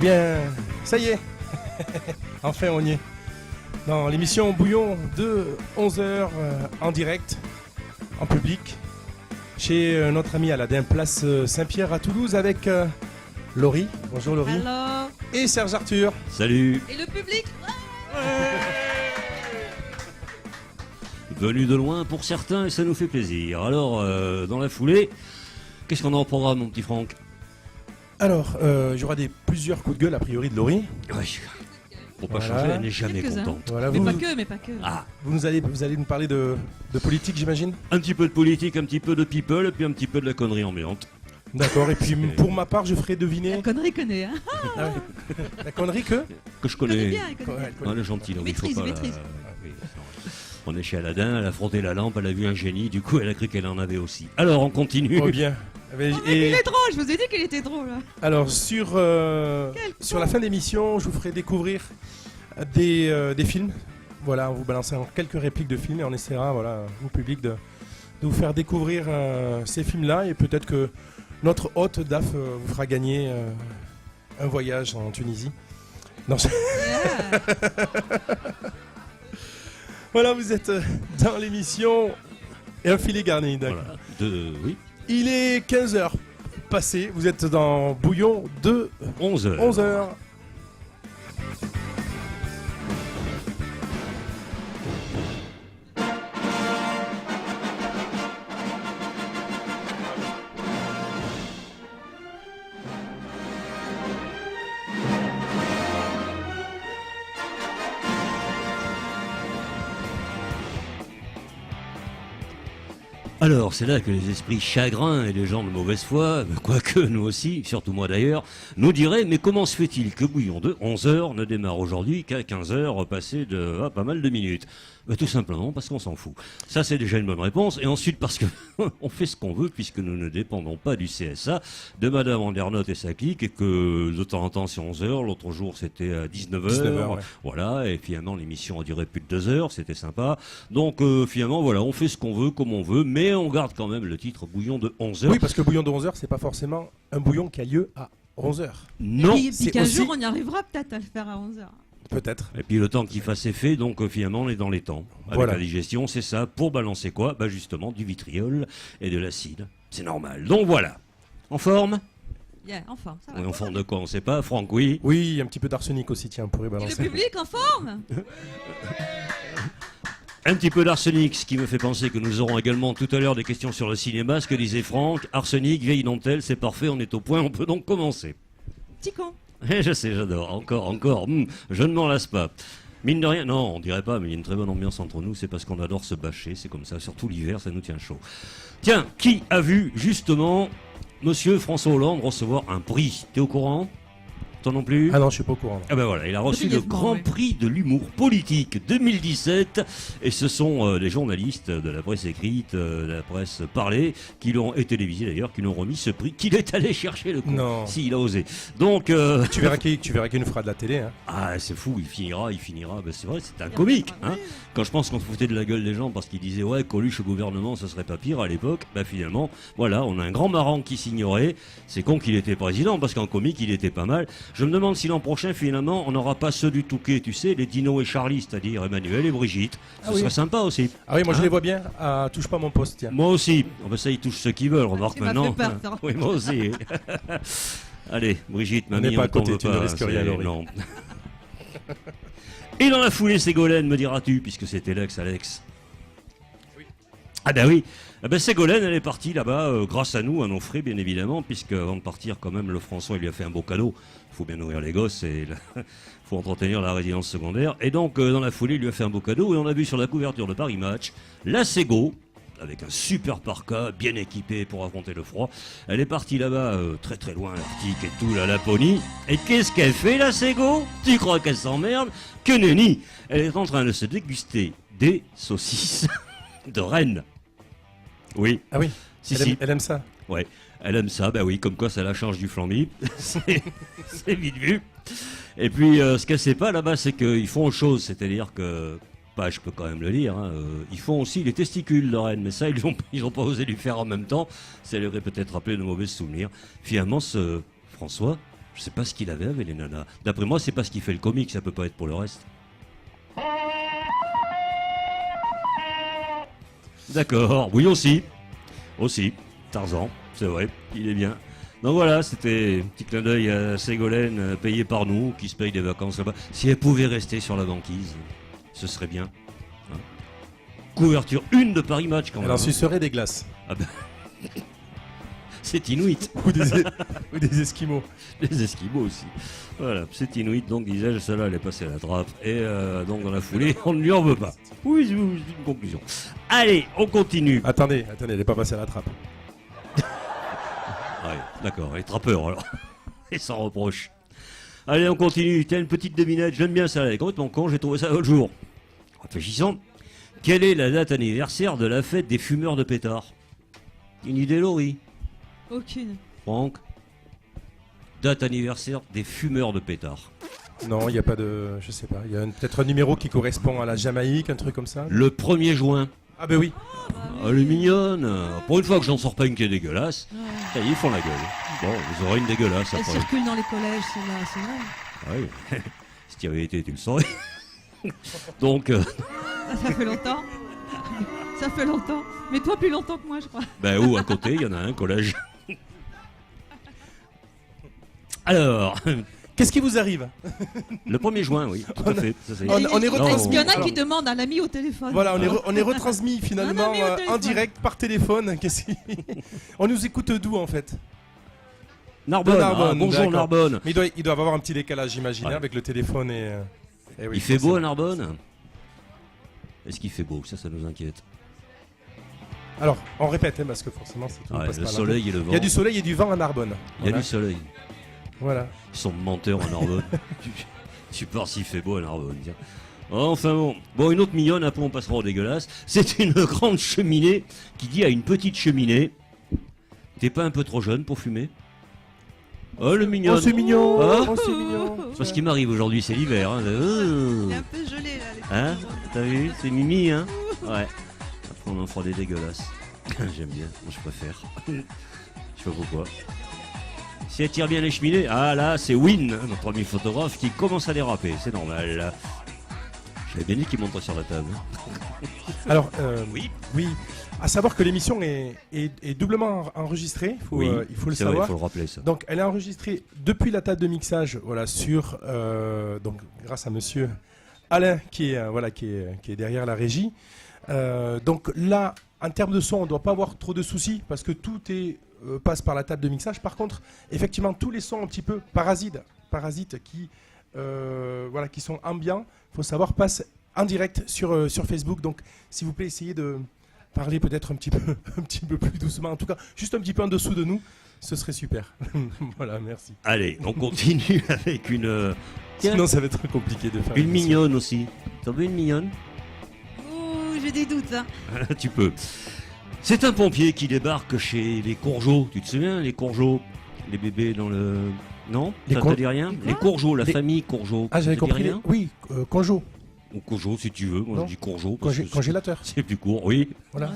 Eh bien, ça y est, enfin on y est. Dans l'émission Bouillon de 11h en direct, en public, chez notre ami Aladin, place Saint-Pierre à Toulouse avec Laurie. Bonjour Laurie. Alors. Et Serge Arthur. Salut. Et le public. Venu de loin pour certains et ça nous fait plaisir. Alors, dans la foulée, qu'est-ce qu'on a en programme, mon petit Franck? Alors, il y aura plusieurs coups de gueule a priori de Laurie. Oui. Pour pas Voilà. changer, elle n'est jamais Quelques-uns. contente. Voilà, Mais pas que. Ah, vous allez nous parler de politique, j'imagine. un petit peu de politique, un petit peu de people, et puis un petit peu de la connerie ambiante. D'accord, et puis pour ma part, je ferai deviner La connerie connaît, hein. ah ouais, la connerie que... Que je Elle connaît connais. bien, elle connaît Ouais, bien. Elle est gentille, donc il faut Maîtrise, pas maîtrise. oui, on est chez Aladin, elle a frotté la lampe, elle a vu un génie, du coup elle a cru qu'elle en avait aussi. Alors on continue. Oh bien. Et, Oh, mais il est drôle, je vous ai dit qu'il était drôle. alors, sur la fin de l'émission, je vous ferai découvrir des films. Voilà, on vous balançera quelques répliques de films et on essaiera, voilà, au public, de vous faire découvrir ces films-là. Et peut-être que notre hôte, Daf, vous fera gagner un voyage en Tunisie. Non, Yeah. voilà, vous êtes dans l'émission et un filet garni. D'accord. Voilà. Oui, Il est 15h passé, vous êtes dans Bouillon de 11h. 11h. Alors, c'est là que les esprits chagrins et les gens de mauvaise foi, quoique nous aussi, surtout moi d'ailleurs, nous diraient, mais comment se fait-il que Bouillon de 11h ne démarre aujourd'hui qu'à 15h, passé de pas mal de minutes? Tout simplement parce qu'on s'en fout. Ça, c'est déjà une bonne réponse. Et ensuite, parce que on fait ce qu'on veut, puisque nous ne dépendons pas du CSA, de Madame Andernotte et sa clique, et que de temps en temps c'est 11h, l'autre jour c'était à 19h. 19h, ouais. Voilà, et finalement l'émission a duré plus de 2 heures, c'était sympa. Donc finalement, voilà, on fait ce qu'on veut, comme on veut, mais on garde quand même le titre Bouillon de 11h. Oui, parce que Bouillon de 11h, c'est pas forcément un bouillon qui a lieu à 11h. Non. Et puis c'est qu'un aussi- jour, on y arrivera peut-être à le faire à 11h. Peut-être. Et puis le temps qu'il fasse effet, donc finalement on est dans les temps. Avec Voilà. la digestion, c'est ça. Pour balancer quoi? Justement du vitriol et de l'acide. C'est normal. Donc voilà. En forme? Yeah, enfin, ça va. Oui, en forme de quoi? On sait pas. Franck, oui. Oui, un petit peu d'arsenic aussi, tiens, on pourrait Et le balancer. public en forme. Un petit peu d'arsenic, ce qui me fait penser que nous aurons également tout à l'heure des questions sur le cinéma. Ce que disait Franck. Arsenic, vieille dentelle, c'est parfait, on est au point, on peut donc commencer. Petit con. Je sais, j'adore. Encore. Je ne m'en lasse pas. Mine de rien, non, on dirait pas, mais il y a une très bonne ambiance entre nous. C'est parce qu'on adore se bâcher, c'est comme ça. Surtout l'hiver, ça nous tient chaud. Tiens, qui a vu justement Monsieur François Hollande recevoir un prix? T'es au courant? Toi non plus? Ah non, je suis pas au courant. Ah ben voilà, il a reçu le Brièvement, Grand oui. Prix de l'humour politique 2017 et ce sont les journalistes de la presse écrite, de la presse parlée, qui l'ont, et télévisée d'ailleurs, qui l'ont remis ce prix qu'il est allé chercher le coup. Non. Si, il a osé. Donc, Tu verras qu'il nous fera de la télé. Hein. ah c'est fou, il finira. Ben, c'est vrai, c'est un comique. Hein. Quand je pense qu'on se foutait de la gueule des gens parce qu'ils disaient ouais, Coluche au gouvernement, ce serait pas pire à l'époque, finalement, voilà, on a un grand marrant qui s'ignorait. C'est con qu'il était président parce qu'en comique, il était pas mal. Je me demande si l'an prochain, finalement, on n'aura pas ceux du Touquet, tu sais, les Dino et Charlie, c'est-à-dire Emmanuel et Brigitte. Ce Ah oui. serait sympa aussi. Ah oui, moi je Hein? les vois bien. Ah, touche pas mon poste, tiens. Moi aussi. Ça, ils touchent ceux qui veulent, remarque tu m'as maintenant. fait peur, toi. Oui, moi aussi. Allez, Brigitte, On mamie, n'est pas à t'en côté, veut tu ne risques rien, c'est- Laurie. non. Et dans la foulée, Ségolène, me diras-tu, puisque c'était Alex. Ah ben oui, Ségolène, elle est partie là-bas grâce à nous, à nos frais bien évidemment, puisque avant de partir quand même, le François il lui a fait un beau cadeau. Il faut bien nourrir les gosses et il faut entretenir la résidence secondaire. Et donc dans la foulée, il lui a fait un beau cadeau et on a vu sur la couverture de Paris Match, la Ségo, avec un super parka, bien équipé pour affronter le froid. Elle est partie là-bas, très très loin, l'Arctique et tout, la Laponie. Et qu'est-ce qu'elle fait, la Ségo? Tu crois qu'elle s'emmerde? Que nenni! Elle est en train de se déguster des saucisses de Rennes. Oui, Ah oui, si, elle, si. elle aime ça. Ouais, elle aime ça, oui, comme quoi ça la change du flambi. c'est vite vu. Et puis, ce qu'elle sait pas là-bas, c'est qu'ils font autre chose, c'est-à-dire que, je peux quand même le dire, hein, ils font aussi les testicules de Rennes, mais ça, ils ont pas osé lui faire en même temps. Ça lui aurait peut-être rappelé de mauvais souvenirs. Finalement, ce François, Je sais pas ce qu'il avait avec les nanas. D'après moi, c'est parce qu'il fait le comique, ça peut pas être pour le reste. D'accord, oui aussi. Aussi, Tarzan, c'est vrai, il est bien. Donc voilà, c'était un petit clin d'œil à Ségolène, payée par nous, qui se paye des vacances là-bas. Si elle pouvait rester sur la banquise, ce serait bien. Hein. Couverture 1 de Paris Match quand même. Elle en sucerait des glaces. Ah ben, c'est Inuit. Ou des Esquimaux. Les Esquimaux aussi. Voilà, c'est Inuit, donc disais-je, celle-là, elle est passée à la trappe. Et donc dans la foulée, on ne lui en veut pas. Oui, c'est une conclusion. Allez, on continue. Attendez, elle n'est pas passée à la trappe. Ouais, d'accord, les trappeurs alors. Et sans reproche. Allez, on continue. T'as une petite devinette, j'aime bien ça, elle est complètement con, j'ai trouvé ça l'autre jour. Réfléchissons. Quelle est la date anniversaire de la fête des fumeurs de pétards? Une idée, Laurie? Aucune. Franck? Date anniversaire des fumeurs de pétards. Non, il n'y a pas de... Je sais pas. Il y a peut-être un numéro qui correspond à la Jamaïque, un truc comme ça. Le 1er juin. Ah ben oui. Elle est mignonne. Pour une fois que j'en sors pas une qui est dégueulasse, Ouais. ça y est, ils font la gueule. Bon, vous aurez une dégueulasse Elle après. circule dans les collèges, celle-là, c'est vrai. Ah oui. Si tu y avais été, tu le saurais. Donc, Ça fait longtemps. Ça fait longtemps. Mais toi, plus longtemps que moi, je crois. ben où à côté, il y en a un collège. Alors, Qu'est-ce qui vous arrive? le 1er juin, oui, tout à fait. Ça, c'est- On est retransmis. Il y en a Alors, qui demandent à l'ami au téléphone. Voilà, on est retransmis finalement Un ami au en téléphone. direct par téléphone. On nous écoute d'où en fait? Narbonne, De Narbonne, ah, bonjour d'accord. Narbonne. Mais il doit avoir un petit décalage, j'imagine, Ouais. avec le téléphone et. Eh oui, Il fait beau forcément. à Narbonne? Est-ce qu'il fait beau? Ça nous inquiète. Alors, on répète, hein, parce que forcément, c'est tout. Ouais, passe le par là. soleil et le vent. Il y a du soleil et du vent à Narbonne. Il y a Voilà. du soleil. Voilà. Ils sont menteurs à Narbonne. Tu pars s'il fait beau à Narbonne. Tiens. Enfin bon. Bon, une autre mignonne, après on passera au dégueulasse. C'est une grande cheminée qui dit à une petite cheminée: t'es pas un peu trop jeune pour fumer? Oh, le mignon. Oh, c'est mignon. Hein Oh, c'est mignon. C'est ce qui m'arrive aujourd'hui, c'est l'hiver. Hein. Il est un peu gelé, là. les Hein petits gens. T'as vu? C'est Mimi, hein? Ouais. Après, on en fera des dégueulasses. J'aime bien, moi je préfère. Je sais pas pourquoi. Si elle tire bien les cheminées, ah là, c'est Win, notre ami photographe, qui commence à déraper, c'est normal. J'avais bien dit qu'il monterait sur la table. Alors, Oui. oui. À savoir que l'émission est doublement enregistrée. Il faut le c'est vrai, il savoir. faut le rappeler ça. Donc, elle est enregistrée depuis la table de mixage, voilà, sur donc grâce à Monsieur Alain qui est derrière la régie. Donc là, en termes de son, on ne doit pas avoir trop de soucis parce que tout passe par la table de mixage. Par contre, effectivement, tous les sons un petit peu parasites qui sont ambiants, faut savoir, passent en direct sur Facebook. Donc, s'il vous plaît, essayez de parler peut-être un petit peu plus doucement, en tout cas, juste un petit peu en dessous de nous, ce serait super. Voilà, merci. Allez, on continue avec une... Tiens, Sinon, ça va être compliqué de faire une émission. mignonne aussi. T'en veux une mignonne? Ouh, j'ai des doutes, hein. Tu peux. C'est un pompier qui débarque chez les Courgeot. Tu te souviens, les Courgeot? Les bébés dans le... Non? Les Ça te dit rien? Les Courgeot, la Les- famille Courgeot. Ah, j'avais Ça te dit compris. rien Oui, Conjo, Ou Courgeot, si tu veux. Moi, Non. je dis Courgeot. parce que congélateur. c'est plus court, oui. Voilà.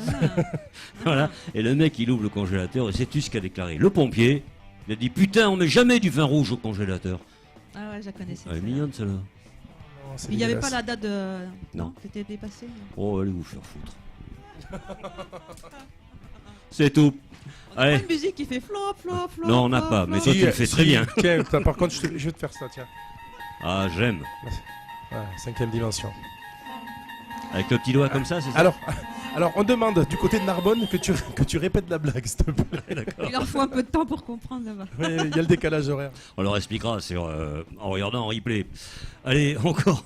Voilà. Et le mec, il ouvre le congélateur et sais-tu ce qu'a déclaré le pompier? Il a dit: putain, on met jamais du vin rouge au congélateur. Ah ouais, je la connaissais. Elle est celle-là. mignonne, celle-là. Non, c'est Il n'y avait pas dégueulasse. la date de. Non. C'était dépassé. non. Oh, allez vous faire foutre. C'est tout. On a Allez. une musique qui fait flop, flop, flop. Non, on n'a flop, pas, flop. mais toi, tu le fais très bien. Tiens, par contre, je vais te faire ça, tiens. Ah, j'aime. Voilà, 5e dimension. Avec le petit doigt comme ça, c'est ça? Alors, on demande du côté de Narbonne que tu répètes la blague, s'il te plaît. Il leur faut un peu de temps pour comprendre là-bas. Ouais, il y a le décalage horaire. On leur expliquera en regardant en replay. Allez, encore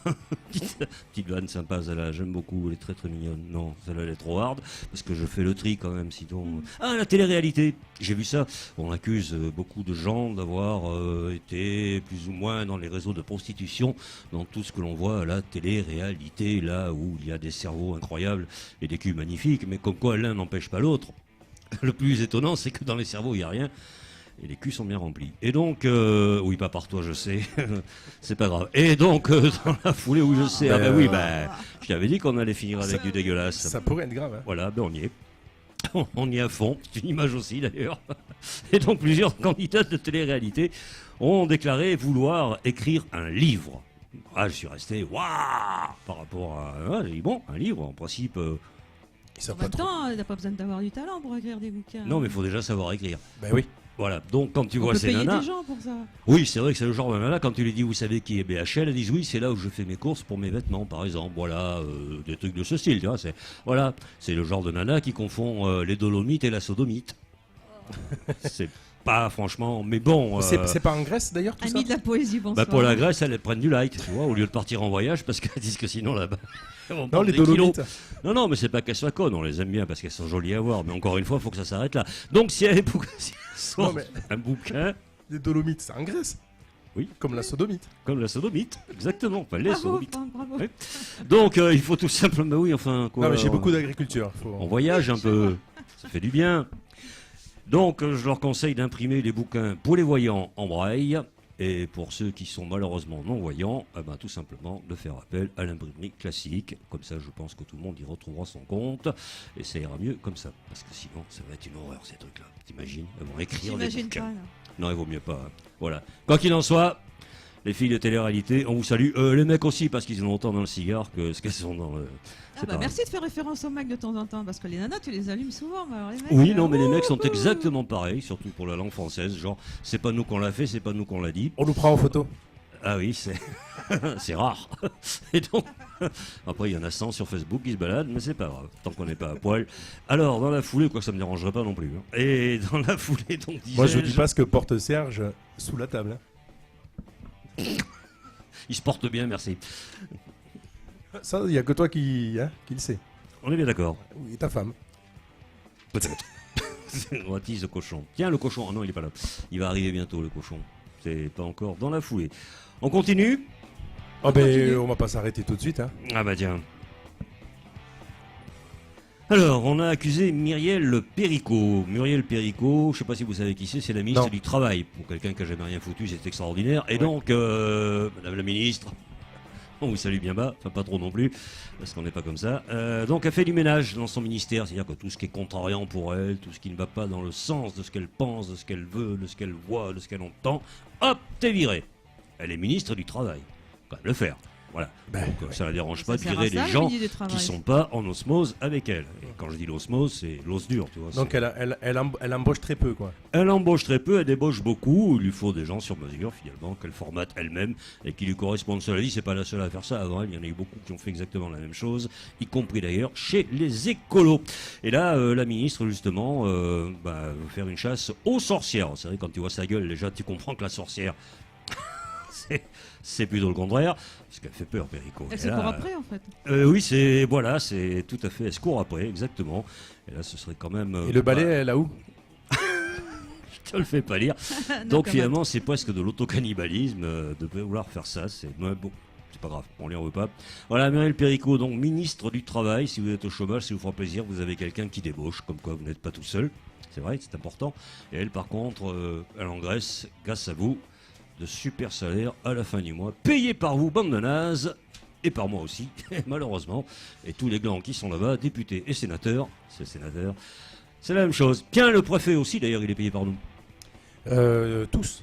petite vanne sympa, celle-là, j'aime beaucoup, elle est très très mignonne. Non, celle-là elle est trop hard, parce que je fais le tri quand même, sinon... Ah, la télé-réalité, j'ai vu ça. On accuse beaucoup de gens d'avoir été plus ou moins dans les réseaux de prostitution, dans tout ce que l'on voit à la télé-réalité, là où il y a des cerveaux incroyables et des culs magnifiques, mais comme quoi l'un n'empêche pas l'autre. Le plus étonnant, c'est que dans les cerveaux, il n'y a rien. Et les culs sont bien remplis. Et donc, oui, pas par toi, je sais. C'est pas grave. Et donc, dans la foulée où je sais, ah ben oui, ben, je t'avais dit qu'on allait finir avec du dégueulasse. Ça pourrait être grave. Hein. Voilà, ben on y est. On y est à fond, c'est une image aussi d'ailleurs. Et donc plusieurs candidats de télé-réalité ont déclaré vouloir écrire un livre. Ah, je suis resté waouh par rapport à. Ah, j'ai dit bon, un livre en principe. Ils savent En pas même trop. temps, t'as pas besoin d'avoir du talent pour écrire des bouquins. Non, mais il faut déjà savoir écrire. Ben oui. Voilà, donc quand tu On vois peut ces payer nanas. des gens pour ça. Oui, c'est vrai que c'est le genre de nana, quand tu lui dis, vous savez qui est BHL, elles disent oui, c'est là où je fais mes courses pour mes vêtements, par exemple. Voilà, des trucs de ce style, tu vois. C'est le genre de nana qui confond les Dolomites et la Sodomite. C'est pas franchement, mais bon. C'est pas en Grèce d'ailleurs tout ça. Amis de la poésie, bonsoir. Bah pour la Grèce, elles prennent du light, tu vois, au lieu de partir en voyage, parce qu'elles disent que sinon là-bas. elles vont Non, prendre les des kilos. Dolomites. Non, mais c'est pas qu'elles soient connes, on les aime bien parce qu'elles sont jolies à voir, mais encore une fois, il faut que ça s'arrête là. Donc si elles sortent mais- un bouquin, Les Dolomites, c'est en Grèce. Oui. Comme la sodomite. comme la sodomite, exactement, enfin les Bravo, sodomites. Franck, bravo. Oui. Donc il faut tout simplement, oui, enfin quoi. Non, mais j'ai beaucoup d'agriculture. On voyage un peu, ça fait du bien. Donc je leur conseille d'imprimer les bouquins pour les voyants en braille. Et pour ceux qui sont malheureusement non-voyants, eh ben, tout simplement de faire appel à l'imprimerie classique. Comme ça, je pense que tout le monde y retrouvera son compte. Et ça ira mieux comme ça. Parce que sinon, ça va être une horreur, ces trucs-là. T'imagines? Elles vont écrire des J'imagine bouquins. pas, là. Non, il vaut mieux pas. Hein. Voilà. Quoi qu'il en soit, les filles de télé-réalité, on vous salue. Les mecs aussi, parce qu'ils ont autant dans le cigare que ce qu'elles sont dans le... Ah c'est bah pareil. merci de faire référence aux mecs de temps en temps, parce que les nanas, tu les allumes souvent. Mais alors les mecs, Oui, non, mais les mecs sont exactement pareils, surtout pour la langue française. Genre, c'est pas nous qu'on l'a fait, c'est pas nous qu'on l'a dit. On nous prend en photo. Ah oui, c'est c'est rare. Et donc, après, il y en a 100 sur Facebook qui se baladent, mais c'est pas grave, tant qu'on n'est pas à poil. Alors, dans la foulée, quoi, ça me dérangerait pas non plus. Hein. Et dans la foulée, donc, Moi, je vous disais-je, dis pas ce que porte Serge sous la table. Hein. il se porte bien, merci. Ça, il y a que toi qui le sais. On est bien d'accord. Oui, ta femme. Peut-être. On attise le cochon. Tiens, le cochon. Oh non, il est pas là. Il va arriver bientôt, le cochon. C'est pas encore dans la foulée. On continue? Oh ben, on va pas s'arrêter tout de suite. Hein. Ah bah tiens. Alors, on a accusé Muriel Péricaud. Muriel Péricaud, je sais pas si vous savez qui c'est la ministre Non. du Travail. Pour quelqu'un qui a jamais rien foutu, c'est extraordinaire. Et Ouais. donc, Madame la ministre, on vous salue bien bas, enfin pas trop non plus, parce qu'on n'est pas comme ça. Donc, elle fait du ménage dans son ministère, c'est-à-dire que tout ce qui est contrariant pour elle, tout ce qui ne va pas dans le sens de ce qu'elle pense, de ce qu'elle veut, de ce qu'elle voit, de ce qu'elle entend, hop, t'es viré. Elle est ministre du Travail. Quand même le faire. Voilà. Ben, Donc, ouais. ça ne la dérange Ça pas de sert à virer ça, les le gens milieu du travail. qui sont pas en osmose avec elle. Et quand je dis l'osmose, c'est l'os dur, tu vois. Donc, elle embauche très peu, quoi. Elle embauche très peu, elle débauche beaucoup. Il lui faut des gens sur mesure, finalement, qu'elle formate elle-même et qui lui correspondent. Cela dit, c'est pas la seule à faire ça. Avant elle, il y en a eu beaucoup qui ont fait exactement la même chose, y compris d'ailleurs chez les écolos. Et là, la ministre, justement, veut faire une chasse aux sorcières. C'est vrai, quand tu vois sa gueule, déjà, tu comprends que la sorcière, c'est plutôt le contraire. Parce qu'elle fait peur, Péricaud. Elle Et se là, court après, en fait. oui, c'est tout à fait. Elle se court après, exactement. Et là, ce serait quand même. Et le balai, elle a où? Je te le fais pas lire. Non, Donc quand finalement, c'est presque de l'autocannibalisme de vouloir faire ça. C'est bon, c'est pas grave, on en veut pas. Voilà, Muriel Péricaud, donc ministre du Travail. Si vous êtes au chômage, si vous fera plaisir, vous avez quelqu'un qui débauche, comme quoi vous n'êtes pas tout seul. C'est vrai, c'est important. Et elle, par contre, elle engraisse, grâce à vous, de super salaires à la fin du mois, payés par vous, bande de nazes, et par moi aussi, malheureusement. Et tous les glands qui sont là-bas, députés et sénateurs, c'est la même chose. Tiens, le préfet aussi, d'ailleurs, il est payé par nous. Tous.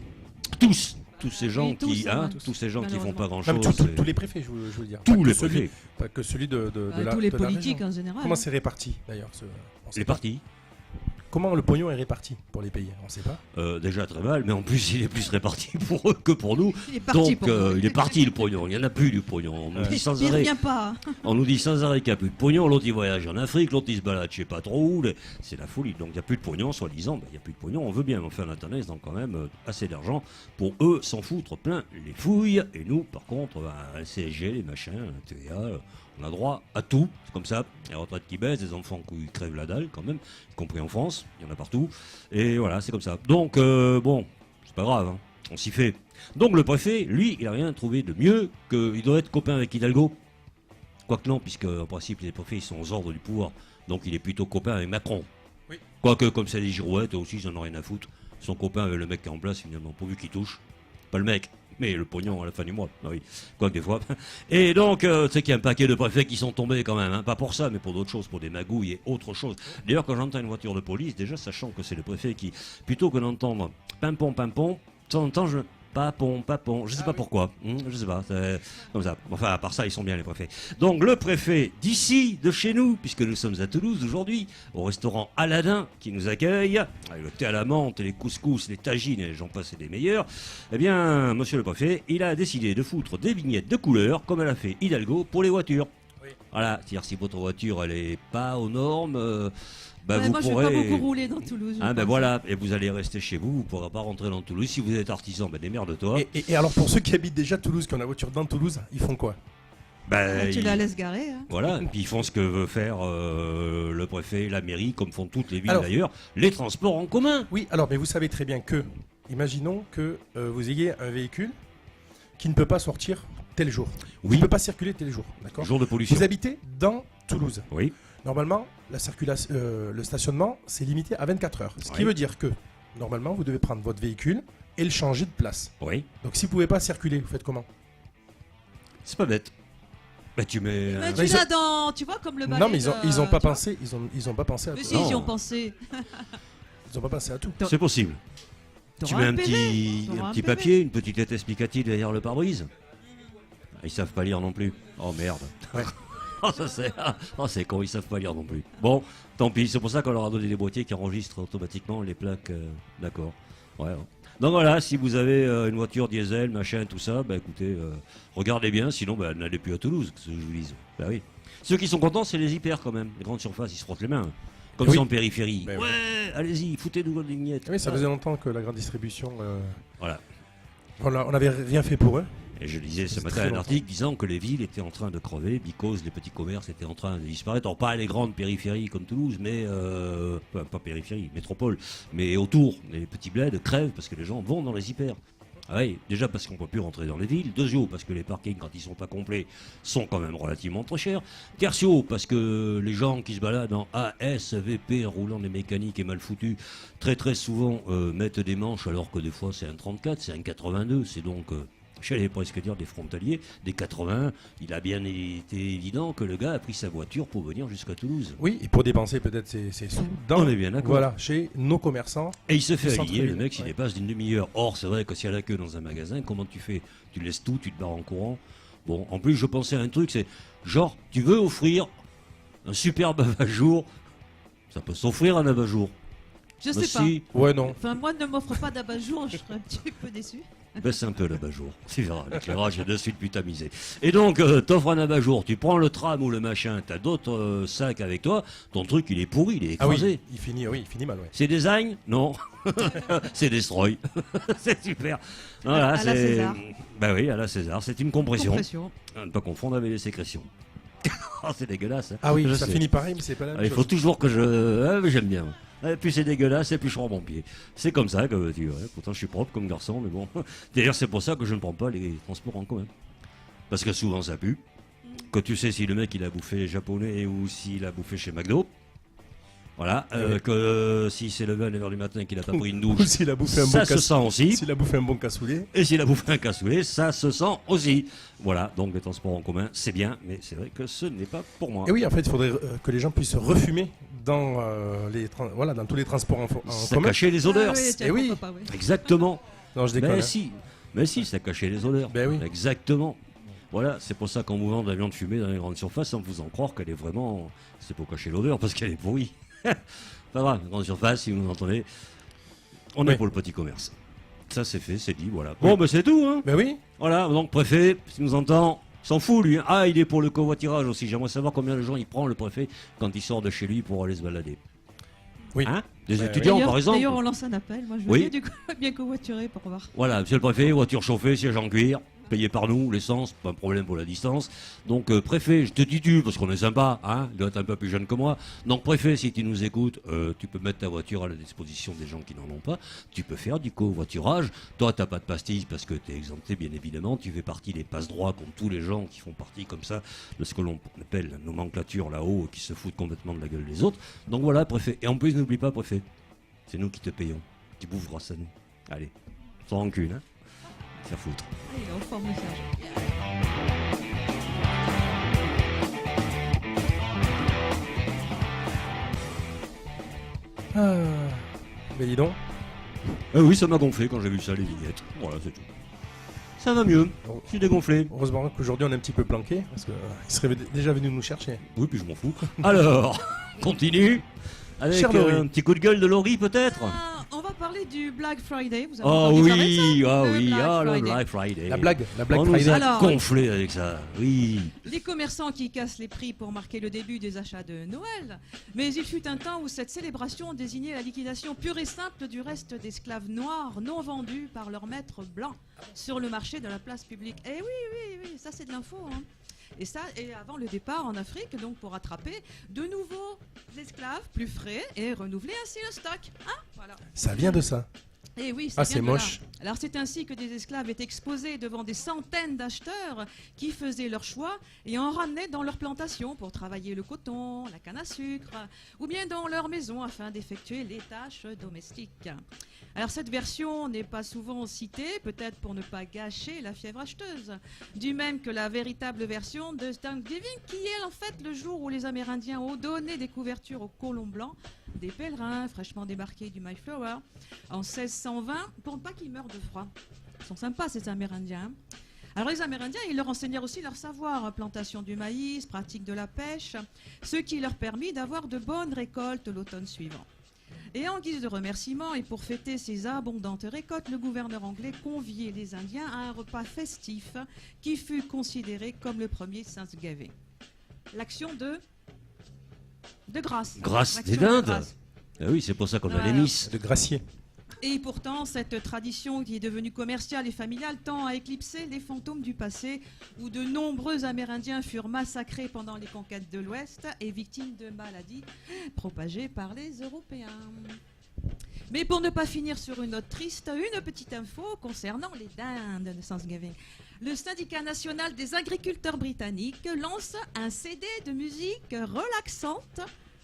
Tous ces gens Oui, tous, qui, hein, tous, tous ces gens qui font pas Même grand-chose. tous les préfets, je veux dire. Tous Pas que les celui- préfets. Pas que celui de la Tous les de la politiques, région. en général. Comment c'est réparti, d'ailleurs on sait Les pas. partis. Comment le pognon est réparti pour les pays? On sait pas. Déjà très mal, mais en plus il est plus réparti pour eux que pour nous. Il est parti Donc pour moi. il est parti le pognon, il n'y en a plus du pognon. On nous dit sans Il arrêt, revient pas. on nous dit sans arrêt qu'il n'y a plus de pognon, l'autre il voyage en Afrique, l'autre il se balade je sais pas trop où, c'est la folie. Donc il n'y a plus de pognon, soi-disant, il n'y a plus de pognon, on veut bien, mais enfin l'Internet ils ont quand même assez d'argent pour eux s'en foutre plein les fouilles, et nous par contre, la CSG, les machins, la TVA, on a droit à tout, c'est comme ça, les retraites qui baissent, des enfants qui crèvent la dalle quand même, y compris en France, il y en a partout, et voilà, c'est comme ça. Donc bon, c'est pas grave, hein, on s'y fait. Donc le préfet, lui, il a rien trouvé de mieux qu'il doit être copain avec Hidalgo. Quoique non, puisque en principe les préfets ils sont aux ordres du pouvoir, donc il est plutôt copain avec Macron. Oui. Quoique comme c'est des girouettes aussi, ils en ont rien à foutre. Ils sont copains avec le mec qui est en place finalement, pourvu qu'il touche. Pas le mec, Mais le pognon à la fin du mois, oui, quoi que des fois. Et donc, tu sais qu'il y a un paquet de préfets qui sont tombés quand même, hein. Pas pour ça, mais pour d'autres choses, pour des magouilles et autre chose. D'ailleurs, quand j'entends une voiture de police, déjà sachant que c'est le préfet qui, plutôt que d'entendre pimpon, pimpon, de temps en temps, papon, je sais pas pourquoi, je sais pas, c'est comme ça. Enfin, à part ça, ils sont bien les préfets. Donc, le préfet d'ici, de chez nous, puisque nous sommes à Toulouse aujourd'hui, au restaurant Aladin, qui nous accueille, avec le thé à la menthe, les couscous, les tagines, et j'en passe et des meilleurs, eh bien, monsieur le préfet, il a décidé de foutre des vignettes de couleur, comme elle a fait Hidalgo, pour les voitures. Oui. Voilà, c'est-à-dire si votre voiture, elle est pas aux normes... bah ouais, vous moi, pourrez... je vais pas beaucoup rouler dans Toulouse. Ah ben voilà, et vous allez rester chez vous, vous ne pourrez pas rentrer dans Toulouse. Si vous êtes artisan, ben démerde-toi. Et alors pour ceux qui habitent déjà Toulouse, qui ont la voiture dans Toulouse, ils font quoi? Ben, Tu la laisses garer. Hein. Voilà, et puis ils font ce que veut faire le préfet, la mairie, comme font toutes les villes alors, d'ailleurs, les transports en commun. Oui, alors mais vous savez très bien que, imaginons que vous ayez un véhicule qui ne peut pas sortir tel jour. Oui. Qui ne peut pas circuler tel jour, d'accord? Jour de pollution. Vous habitez dans Toulouse. Oui. Normalement, le stationnement, c'est limité à 24 heures. Ce qui Oui. veut dire que, normalement, vous devez prendre votre véhicule et le changer de place. Oui. Donc si vous ne pouvez pas circuler, vous faites comment? C'est pas bête. Bah tu mets... Mais Bah, tu l'as dans. Tu vois, comme le balai. Non, mais ils ont pas tu vois. pensé. Ils ont pas pensé à Mais tout. si, Non. ils y ont pensé. Ils ont pas pensé à tout. C'est possible. Tu T'auras mets un PV, petit, t'auras un un petit PV. papier, une petite lettre explicative derrière le pare-brise. Ils savent pas lire non plus. Oh merde. Ouais. Oh, ça c'est... Oh, c'est con, ils savent pas lire non plus. Bon, tant pis, c'est pour ça qu'on leur a donné des boîtiers qui enregistrent automatiquement les plaques. D'accord. Ouais. Donc voilà, si vous avez une voiture diesel, machin, tout ça, bah écoutez, regardez bien, sinon bah, n'allez plus à Toulouse, que je vous dise. Bah oui. Ceux qui sont contents, c'est les hyper quand même. Les grandes surfaces, ils se frottent les mains. Comme Oui. c'est en périphérie. Ben ouais, oui. allez-y, foutez-nous votre vignette. Oui, ça faisait longtemps que la grande distribution. Voilà. On n'avait rien fait pour eux. Et je lisais ce C'est matin très un longtemps. article disant que les villes étaient en train de crever, because les petits commerces étaient en train de disparaître. Alors pas les grandes périphéries comme Toulouse, mais pas périphérie, métropole, mais autour, les petits bleds crèvent parce que les gens vont dans les hyper. Ah oui, déjà parce qu'on peut plus rentrer dans les villes. Deuxièmement, parce que les parkings, quand ils sont pas complets, sont quand même relativement très chers. Tertio, parce que les gens qui se baladent en ASVP, roulant des mécaniques et mal foutus, très très souvent mettent des manches alors que des fois c'est un 34, c'est un 82. C'est donc, j'allais presque dire des frontaliers, des 81. Il a bien été évident que le gars a pris sa voiture pour venir jusqu'à Toulouse. Oui, et pour dépenser peut-être ses sous dans, On est bien d'accord. voilà, chez nos commerçants. Et il se fait Le aligner, centre-ville, le mec, s'il ouais. dépasse d'une demi-heure. Or, c'est vrai que s'il y a la queue dans un magasin, comment tu fais? Tu laisses tout, tu te barres en courant. Bon, en plus, je pensais à un truc, c'est genre, tu veux offrir un superbe abat-jour, ça peut s'offrir un abat-jour. Je sais Mais pas. si, Ouais, non. Enfin, moi, ne m'offre pas d'abat-jour, je serais un petit peu déçu. baisse un peu l'abat-jour. Tu verras, l'éclairage est de suite plus tamisé. Et donc, t'offres un abat-jour, tu prends le tram ou le machin, t'as d'autres sacs avec toi, ton truc, il est pourri, il est Ah oui, écrasé. il finit mal, ouais. C'est design? Non. C'est destroy. C'est super. Voilà, À la c'est. César. Bah oui, à la César. C'est une compression. Compression. À ne pas confondre avec les sécrétions. Oh, c'est dégueulasse. Hein. Ah oui, Je ça sais. finit pareil, mais c'est pas la Ah, même il faut chose. toujours que je. Ah, mais j'aime bien. Et plus c'est dégueulasse, et plus je rends mon pied. C'est comme ça que tu vois. Pourtant, je suis propre comme garçon, mais bon. D'ailleurs, c'est pour ça que je ne prends pas les transports en commun. Parce que souvent, ça pue. Que tu sais si le mec il a bouffé japonais ou s'il a bouffé chez McDo. Voilà. Ouais. Que si c'est le gars à 9h du matin qu'il a pas pris une Ou douche. s'il a bouffé un Ça bon se sent aussi. S'il a bouffé un bon cassoulet. Et s'il a bouffé un cassoulet, ça se sent aussi. Voilà, donc les transports en commun, c'est bien, mais c'est vrai que ce n'est pas pour moi. Et oui, en fait, il faudrait que les gens puissent refumer dans, voilà, dans tous les transports en Ça commun. cachait les odeurs. Ah oui, tiens, Eh oui. pourquoi pas, ouais. Exactement. Non, je déconne. Mais si, ça cachait les odeurs. Ben oui. Exactement. Voilà, c'est pour ça qu'on vous vend de la viande fumée dans les grandes surfaces sans vous en croire qu'elle est vraiment... C'est pour cacher l'odeur, parce qu'elle est pourrie. Pas grave, grande surface, si vous nous entendez, on est Oui. pour le petit commerce. Ça, c'est fait, c'est dit, voilà. Bon, ben c'est tout, hein. Ben oui. Voilà, donc préfet, s'il nous entend, s'en fout lui. Hein. Ah, il est pour le covoiturage aussi. J'aimerais savoir combien de gens il prend, le préfet, quand il sort de chez lui pour aller se balader. Oui. Hein? Des Ouais, étudiants, D'ailleurs- par exemple. D'ailleurs, on lance un appel. Moi, je veux Oui. bien, du coup, bien covoiturer pour voir. Voilà, monsieur le préfet, voiture chauffée, siège en cuir, payé par nous, l'essence, pas un problème pour la distance. Donc, préfet, je te dis tu, parce qu'on est sympa, hein, il doit être un peu plus jeune que moi. Donc, préfet, si tu nous écoutes, tu peux mettre ta voiture à la disposition des gens qui n'en ont pas. Tu peux faire du covoiturage. Toi, t'as pas de pastilles parce que tu es exempté, bien évidemment. Tu fais partie des passe-droits, comme tous les gens qui font partie comme ça de ce que l'on appelle la nomenclature là-haut, qui se foutent complètement de la gueule des autres. Donc, voilà, préfet. Et en plus, n'oublie pas, préfet, c'est nous qui te payons. Tu boufferas ça, nous. Allez, sans rancune, hein. Faire foutre. Ah, il est en forme, le Serge. Ah, mais dis donc. Oui, ça m'a gonflé quand j'ai vu ça, les vignettes. Voilà, c'est tout. Ça va mieux. Je suis dégonflé. Heureusement qu'aujourd'hui on est un petit peu planqué, parce qu'il serait déjà venu nous chercher. Oui, puis je m'en fous. Alors, continue. Avec Cher Laurie. un petit coup de gueule de Laurie, peut-être. On va parler du Black Friday. Vous avez Oh entendu parler de ça oui, Le Black le Friday. Black Friday. La Black On nous Friday. a Alors- gonflé avec ça. Oui. Les commerçants qui cassent les prix pour marquer le début des achats de Noël. Mais il fut un temps où cette célébration désignait la liquidation pure et simple du reste d'esclaves noirs non vendus par leurs maîtres blancs sur le marché de la place publique. Eh oui, ça c'est de l'info. Hein. Et ça, et avant le départ en Afrique, donc pour attraper de nouveaux esclaves plus frais et renouveler ainsi le stock. Hein, voilà. Ça vient de ça. Et oui, Ah, vient c'est de là. moche. Alors c'est ainsi que des esclaves étaient exposés devant des centaines d'acheteurs qui faisaient leur choix et en ramenaient dans leurs plantations pour travailler le coton, la canne à sucre ou bien dans leur maison afin d'effectuer les tâches domestiques. Alors cette version n'est pas souvent citée, peut-être pour ne pas gâcher la fièvre acheteuse, du même que la véritable version de Thanksgiving qui est en fait le jour où les Amérindiens ont donné des couvertures aux colons blancs, des pèlerins fraîchement débarqués du Mayflower en 1620 pour ne pas qu'ils meurent de froid. Ils sont sympas ces Amérindiens. Alors les Amérindiens, ils leur enseignèrent aussi leur savoir, plantation du maïs, pratique de la pêche, ce qui leur permit d'avoir de bonnes récoltes l'automne suivant. Et en guise de remerciement et pour fêter ces abondantes récoltes, le gouverneur anglais conviait les Indiens à un repas festif qui fut considéré comme le premier Thanksgiving. L'action de grâce. Grâce L'action des de dindes. grâce. Ah oui, c'est pour ça qu'on a Voilà. les Miss. De gracier. Et pourtant, cette tradition qui est devenue commerciale et familiale tend à éclipser les fantômes du passé où de nombreux Amérindiens furent massacrés pendant les conquêtes de l'Ouest et victimes de maladies propagées par les Européens. Mais pour ne pas finir sur une note triste, une petite info concernant les dindes de Thanksgiving. Le syndicat national des agriculteurs britanniques lance un CD de musique relaxante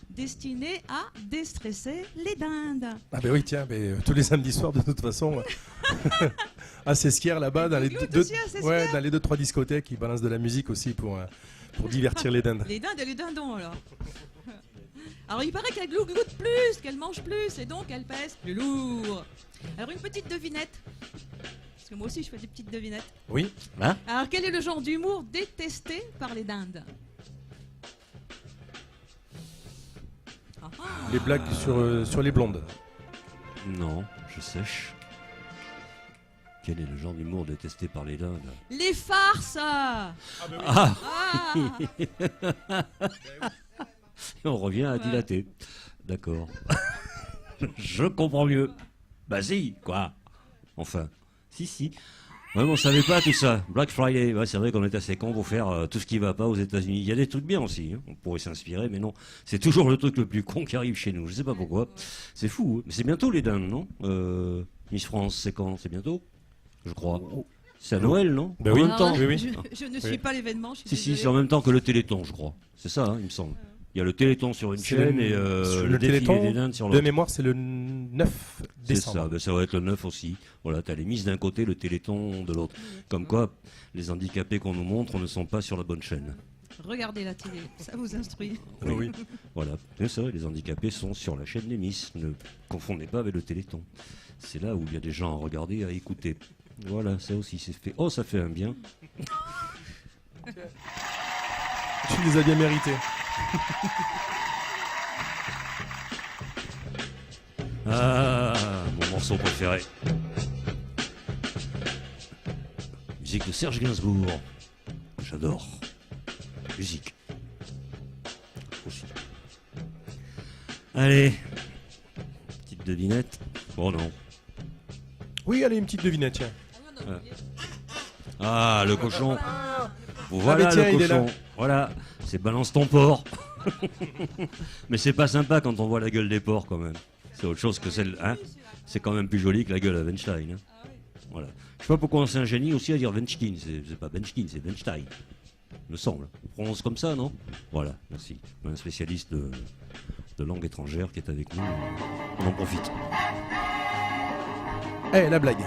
destiné à déstresser les dindes. Ah ben oui, tiens, tous les samedis soirs de toute façon. À Sesquières là-bas, dans les Glouglou aussi à Sesquières. ouais, dans les 2-3 discothèques, ils balancent de la musique aussi pour divertir les dindes. Les dindes et les dindons alors. Alors il paraît qu'elles glougloutent plus, qu'elles mangent plus et donc elles pèsent plus lourd. Alors une petite devinette. Parce que moi aussi je fais des petites devinettes. Oui. Hein? Alors quel est le genre d'humour détesté par les dindes? Les blagues sur les blondes. Non, je sèche. Quel est le genre d'humour détesté par les dindes? Les farces. Ah, Ah. et on revient à dilater. D'accord. Je comprends mieux. Bah si, quoi. Enfin, si. Ouais, mais on savait pas tout ça. Black Friday, ouais, c'est vrai qu'on est assez con pour faire tout ce qui va pas aux États-Unis. Il y a des trucs bien aussi, hein. On pourrait s'inspirer, mais non. C'est toujours le truc le plus con qui arrive chez nous. Je sais pas pourquoi. C'est fou. Hein. Mais c'est bientôt les dindes, non Miss France, c'est quand? C'est bientôt, je crois. C'est à Noël, non? Ben En oui. même temps. oui, oui. Je ne suis pas l'événement. Je suis Si, c'est désolée. en même temps que le Téléthon, je crois. C'est ça, hein, il me semble. Il y a le Téléthon sur une C'est chaîne et sur le défilé Téléthon, des dindes sur de l'autre. mémoire, c'est le 9 C'est décembre. ça, ben ça va être le 9 aussi. Voilà, t'as les Miss d'un côté, le Téléthon de l'autre. Comme quoi, les handicapés qu'on nous montre ne sont pas sur la bonne chaîne. Regardez la télé, ça vous instruit. Oui. Voilà, c'est vrai, les handicapés sont sur la chaîne des Miss. Ne confondez pas avec le Téléthon. C'est là où il y a des gens à regarder, à écouter. Voilà, ça aussi c'est fait. Oh, ça fait un bien. Tu les as bien mérités. Ah, mon morceau préféré. Musique de Serge Gainsbourg. J'adore. Musique. Aussi. Allez. Petite devinette. Oh non. Oui, allez, une petite devinette, tiens. Ah, le cochon. Voilà mais tiens, le il est là. cochon. Voilà. C'est balance ton porc. Mais c'est pas sympa quand on voit la gueule des porcs quand même. C'est autre chose que celle. Hein, c'est quand même plus joli que la gueule à Weinstein. Hein. Voilà. Je sais pas pourquoi on s'est un génie aussi à dire Weinstein. C'est pas Weinstein, c'est Weinstein. Me semble. On prononce comme ça, non? Voilà, merci. Un spécialiste de langue étrangère qui est avec nous. On en profite. Eh, la blague.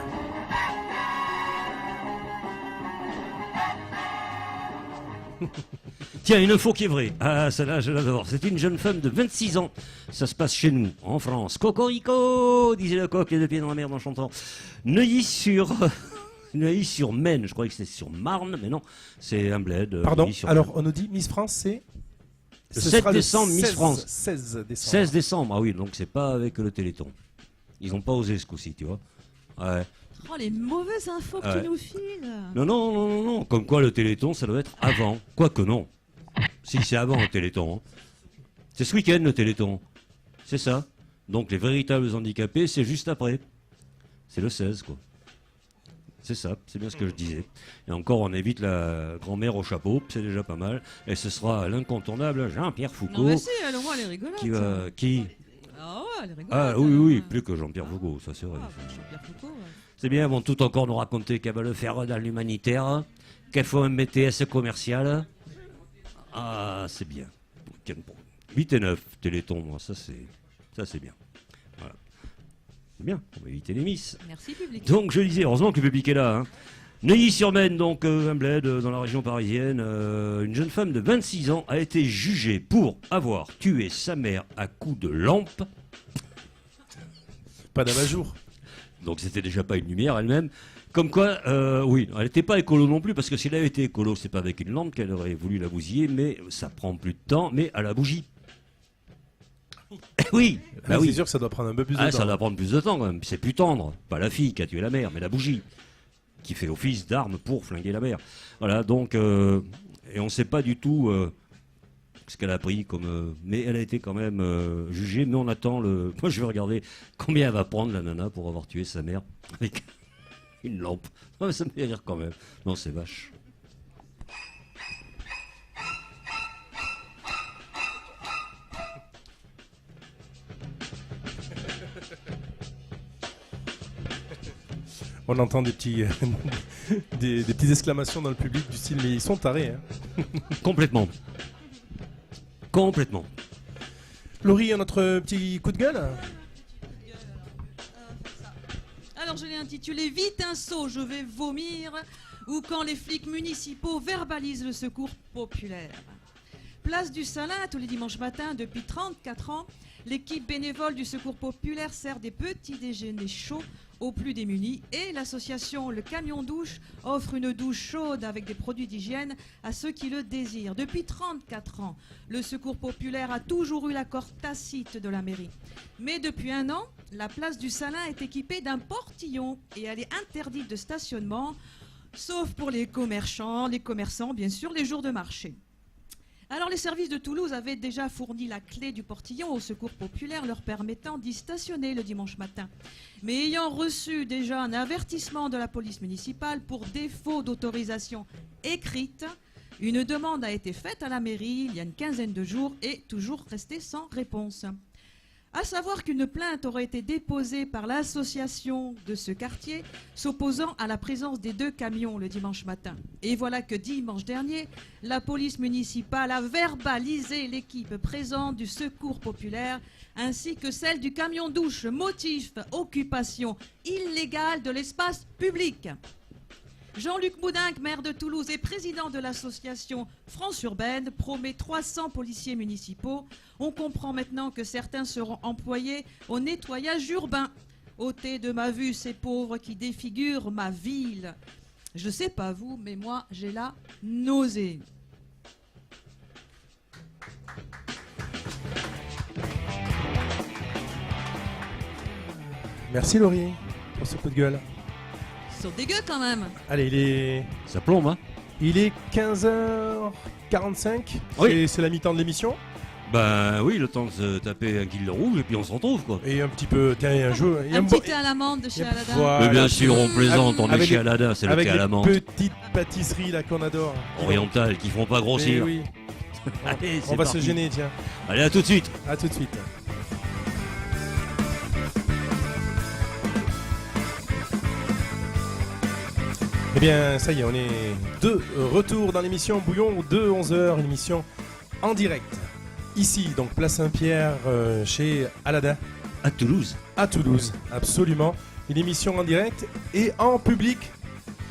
Tiens, une info qui est vraie. Ah, celle-là, je l'adore. C'est une jeune femme de 26 ans. Ça se passe chez nous, en France. Cocorico, disait le coq, les deux pieds dans la mer en chantant. Neuilly-sur-Maine. Je croyais que c'était sur Marne, mais non. C'est un bled. Pardon, alors on nous dit Miss France, c'est... Le 7 décembre, Miss 16 France. 16 décembre. 16 décembre, ah oui, donc c'est pas avec le Téléthon. Ils n'ont pas osé ce coup-ci, tu vois. Ouais. Oh, les mauvaises infos que Ouais. tu nous files. Non. Comme quoi le Téléthon, ça doit être avant. Quoique non. Si, c'est avant le Téléthon. Hein. C'est ce week-end le Téléthon. C'est ça. Donc les véritables handicapés, c'est juste après. C'est le 16, quoi. C'est ça, c'est bien ce que je disais. Et encore, on évite la grand-mère au chapeau, c'est déjà pas mal. Et ce sera l'incontournable Jean-Pierre Foucault. Non, mais si, elle, au moins, elle est rigolote. Qui Ah ouais, elle est rigolote. Ah oui, plus que Jean-Pierre Foucault, ça c'est vrai. Ah, Jean-Pierre Foucault, ouais. C'est bien, elles vont tout encore nous raconter qu'elles va le faire dans l'humanitaire, qu'elles font un BTS commercial. Ah, c'est bien. 8 et 9, Téléthon, moi, ça c'est bien. Voilà. C'est bien, on va éviter les misses. Merci, public. Donc je disais, heureusement que le public est là. Hein. Neuilly-sur-Maine, donc un bled dans la région parisienne. Une jeune femme de 26 ans a été jugée pour avoir tué sa mère à coups de lampe. Pas d'abat-jour. Donc c'était déjà pas une lumière elle-même. Comme quoi, oui, elle n'était pas écolo non plus, parce que si elle avait été écolo, c'est pas avec une lampe qu'elle aurait voulu la bousiller, mais ça prend plus de temps, mais à la bougie. Oui, bah oui. C'est sûr que ça doit prendre un peu plus de temps. Ça doit prendre plus de temps quand même. C'est plus tendre. Pas la fille qui a tué la mère, mais la bougie qui fait office d'arme pour flinguer la mère. Voilà, donc, et on ne sait pas du tout ce qu'elle a pris comme. Mais elle a été quand même jugée, mais on attend le. Moi, je vais regarder combien elle va prendre la nana pour avoir tué sa mère avec une lampe. Non, mais ça me fait rire quand même. Non, c'est vache. On entend des petits, des petites exclamations dans le public du style, mais ils sont tarés. Hein. Complètement. Complètement. Laurie, notre petit coup de gueule. Alors je l'ai intitulé Vite un saut, je vais vomir, ou quand les flics municipaux verbalisent le secours populaire. Place du Salin, tous les dimanches matins depuis 34 ans, l'équipe bénévole du secours populaire sert des petits déjeuners chauds aux plus démunis et l'association Le Camion Douche offre une douche chaude avec des produits d'hygiène à ceux qui le désirent. Depuis 34 ans, le secours populaire a toujours eu l'accord tacite de la mairie. Mais depuis un an, la place du Salin est équipée d'un portillon et elle est interdite de stationnement, sauf pour les commerçants bien sûr, les jours de marché. Alors les services de Toulouse avaient déjà fourni la clé du portillon au secours populaire leur permettant d'y stationner le dimanche matin. Mais ayant reçu déjà un avertissement de la police municipale pour défaut d'autorisation écrite, une demande a été faite à la mairie il y a une quinzaine de jours et toujours restée sans réponse. À savoir qu'une plainte aurait été déposée par l'association de ce quartier s'opposant à la présence des 2 camions le dimanche matin. Et voilà que dimanche dernier, la police municipale a verbalisé l'équipe présente du secours populaire ainsi que celle du camion douche, motif occupation illégale de l'espace public. Jean-Luc Moudinque, maire de Toulouse et président de l'association France Urbaine, promet 300 policiers municipaux. On comprend maintenant que certains seront employés au nettoyage urbain. Ôtez de ma vue ces pauvres qui défigurent ma ville. Je sais pas vous, mais moi j'ai la nausée. Merci Laurie pour ce coup de gueule. Ils sont dégueux quand même. Allez, Ça plombe, hein. il est 15h45. Oui. C'est la mi-temps de l'émission. Ben oui, le temps de se taper un kill rouge et puis on se retrouve, quoi. Et un petit peu, tiens, il y a un jeu. il y a Un bon- petit thé à l'amande de chez et- Aladdin. voilà. Mais bien sûr, on plaisante, on est Avec chez les- Aladdin, c'est le avec thé à la les menthe. petites pâtisseries là qu'on adore. Orientales qui font pas Eh grossir. oui. Allez, On c'est va parti. se gêner, tiens. Allez, à tout de suite. À tout de suite. Eh bien, ça y est, on est de retour dans l'émission Bouillon de 11h, une émission en direct. Ici, donc Place Saint-Pierre, chez Aladdin, À Toulouse. à Toulouse, absolument. Une émission en direct et en public.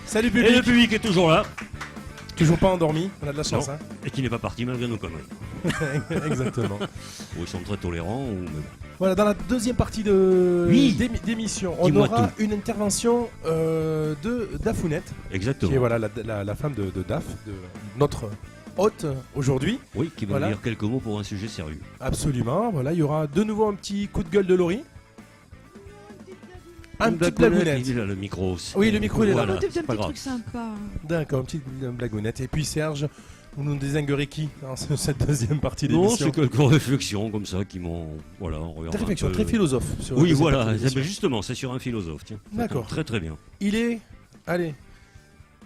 Salut Et public. le public est toujours là. Toujours pas endormi, on a de la chance. Non. Hein. Et qui n'est pas parti malgré nos conneries. Exactement. Ou ils sont très tolérants. Ou... Voilà, dans la deuxième partie d'émission, on Dis-moi aura tout. une intervention de Dafounette, Exactement. qui est voilà, la femme de Daf, de notre hôte aujourd'hui. Oui, qui va Voilà. dire quelques mots pour un sujet sérieux. Absolument, voilà, il y aura de nouveau un petit coup de gueule de Laurie. Un Une petit blagounette, blagounette. il est là, le micro. Oui, le micro, il est là. Voilà, Des c'est pas petits grave. trucs sympas. D'accord, une petite blagounette. Et puis Serge, vous nous désinguerez qui dans cette deuxième partie Non, d'émission? c'est quelques réflexions comme ça qui m'ont... Voilà, on regarde Des un réflexions peu- très philosophes. Sur la Oui, deuxième voilà, partie d'émission. justement, c'est sur un philosophe, tiens. Ça D'accord. tombe Très très bien. Il est, allez,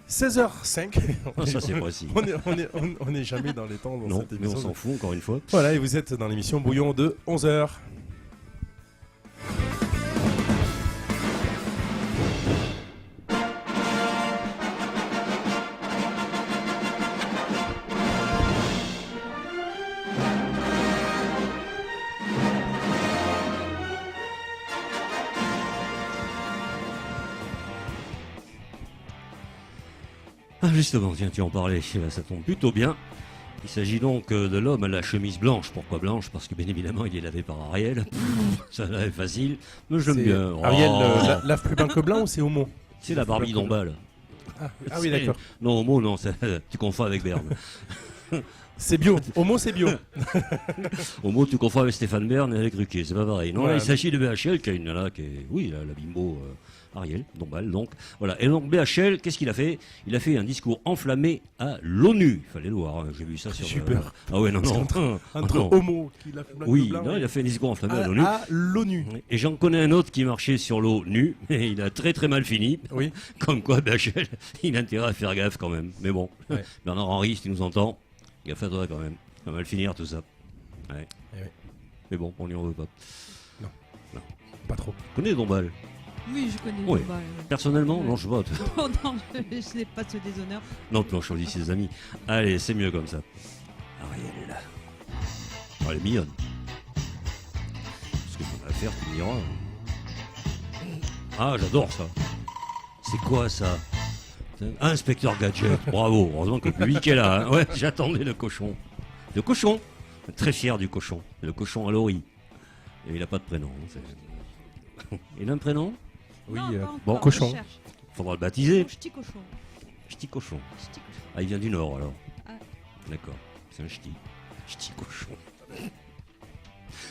16h05. Ah, ça c'est précis. On est jamais dans les temps dans Non, cette mais on émission. s'en fout encore une fois. Voilà, et vous êtes dans l'émission Bouillon de 11h. Ah, justement, tiens, tu en parlais, ça tombe plutôt bien. Il s'agit donc de l'homme à la chemise blanche. Pourquoi blanche? Parce que bien évidemment, il est lavé par Ariel. Ça là est facile, mais j'aime C'est bien. Ariel, Oh, lave plus blanc que blanc ou c'est homo? c'est la Barbie d'Ombal. Ah oui, d'accord. Non, homo, non, tu confonds avec Berne. C'est bio. Homo, c'est bio. Homo, tu confonds avec Stéphane Bern et avec Ruquier, c'est pas pareil. Non, Ouais, là, il mais- s'agit de BHL, qui a une nana qui est, oui, la bimbo Ariel, Dombal, donc. Voilà. Et donc, BHL, qu'est-ce qu'il a fait? Il a fait un discours enflammé à l'ONU. Il fallait le voir, hein, j'ai vu ça sur... Super. Ah ouais, non, Parce non. Entre non. homo qui lave plus blanc Oui, que blanc. non, il a fait un discours enflammé à à, l'ONU. à l'ONU. Et j'en connais un autre qui marchait sur l'eau nu, et il a très très mal fini. Oui. Comme quoi, BHL, il a intérêt à faire gaffe quand même. Mais bon, Ouais. Bernard Henry, si tu nous entends, gaffe à toi quand même. Ça va mal finir tout ça. Ouais. Eh oui. Mais bon, on n'y en veut pas. Pas trop. Tu connais Dombal? Oui, je connais Oui. Dombal. Personnellement, Ouais. non, je vois. Oh non, je n'ai pas de ce déshonneur. Non, tu m'en choisis ses amis. Allez, c'est mieux comme ça. Ariel. Oh, elle est mignonne. Ce que j'en ai à faire, tu me diras. Ah, j'adore ça. C'est quoi ça? Inspecteur Gadget, bravo. Heureusement que le public est là. Hein. Ouais, j'attendais le cochon. Le cochon. Très fier du cochon. Le cochon à Laurie. Et il n'a pas de prénom. Hein, il a un prénom? Oui, Non, pas encore, bon, je cochon. cherche. Faudra le baptiser. Ch'ti cochon. Ch'ti cochon. Ch'ti cochon. Ah, il vient du Nord alors. Ah. D'accord, c'est un ch'ti. Ch'ti cochon.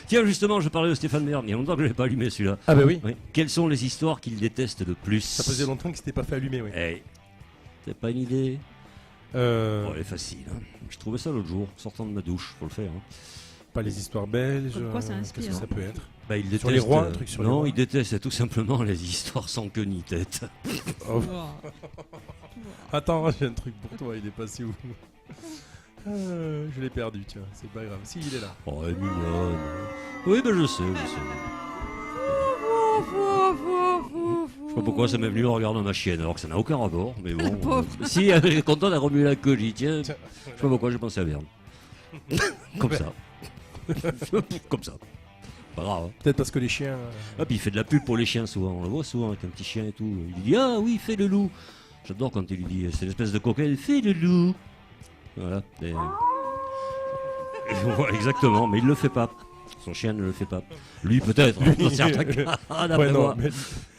Tiens, justement, je parlais de Stéphane Bern. Il y a longtemps que je ne l'ai pas allumé celui-là. Ah bah oui. Oui. Quelles sont les histoires qu'il déteste le plus? Ça faisait longtemps qu'il s'était pas fait allumer, oui. Eh, t'as pas une idée? Bon, elle est facile. Hein. Je trouvais ça l'autre jour, sortant de ma douche, faut le faire. Hein. Pas les histoires belges. Comme quoi ça inspire, Qu'est-ce que ça peut être? Bah, il déteste, Sur les rois, un truc sur les non, rois. il déteste tout simplement les histoires sans queue ni tête. Oh, Wow. attends, j'ai un truc pour toi, il est passé où? Je l'ai perdu, tiens, c'est pas grave. Si, il est là. Oh, elle est mignonne. Oui, ben je sais. Je sais pas pourquoi ça m'est venu en regardant ma chienne, alors que ça n'a aucun rapport, mais bon. Pauvre. Si, elle est contente de remuer la queue, j'y tiens. Tiens. Je sais pas pourquoi j'ai pensé à Berne. Comme ça. Comme ça. Pas grave. Hein. Peut-être parce que les chiens. Ah, puis il fait de la pub pour les chiens souvent. On le voit souvent avec un petit chien et tout. Il lui dit ah oui, fais le loup. J'adore quand il lui dit c'est une espèce de coquin. Fais le loup. Voilà. Et voilà, exactement, mais il le fait pas. Son chien ne le fait pas. Lui peut-être. Dans certains cas. Ah, d'après Ouais, non, moi. mais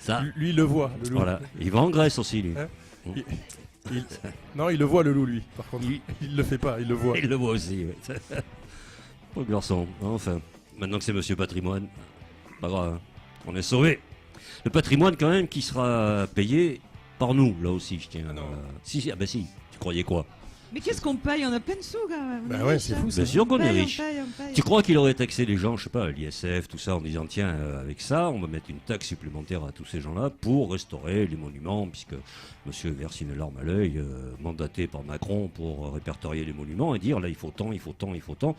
Ça. lui, il le voit, le loup. Voilà. Il va en Grèce aussi lui. Hein Non, il le voit, le loup, lui. Par contre, il le fait pas, il le voit. Il le voit aussi. Ouais. Pauvre garçon. Enfin, maintenant que c'est Monsieur Patrimoine, pas grave. Hein. On est sauvé. Le patrimoine quand même qui sera payé par nous là aussi. Je tiens. Ah non. Si, ah bah si. Tu croyais quoi? Mais qu'est-ce qu'on paye? On a plein de sous quand même. On Bah est ouais, riches, c'est hein. fou ça. Bien sûr qu'on On est paye, riche. on paye. Tu crois qu'il aurait taxé les gens, je sais pas, l'ISF, tout ça, en disant tiens, avec ça, on va mettre une taxe supplémentaire à tous ces gens-là pour restaurer les monuments, puisque monsieur verse une larme à l'œil, mandaté par Macron pour répertorier les monuments et dire là il faut tant, il faut tant, il faut tant.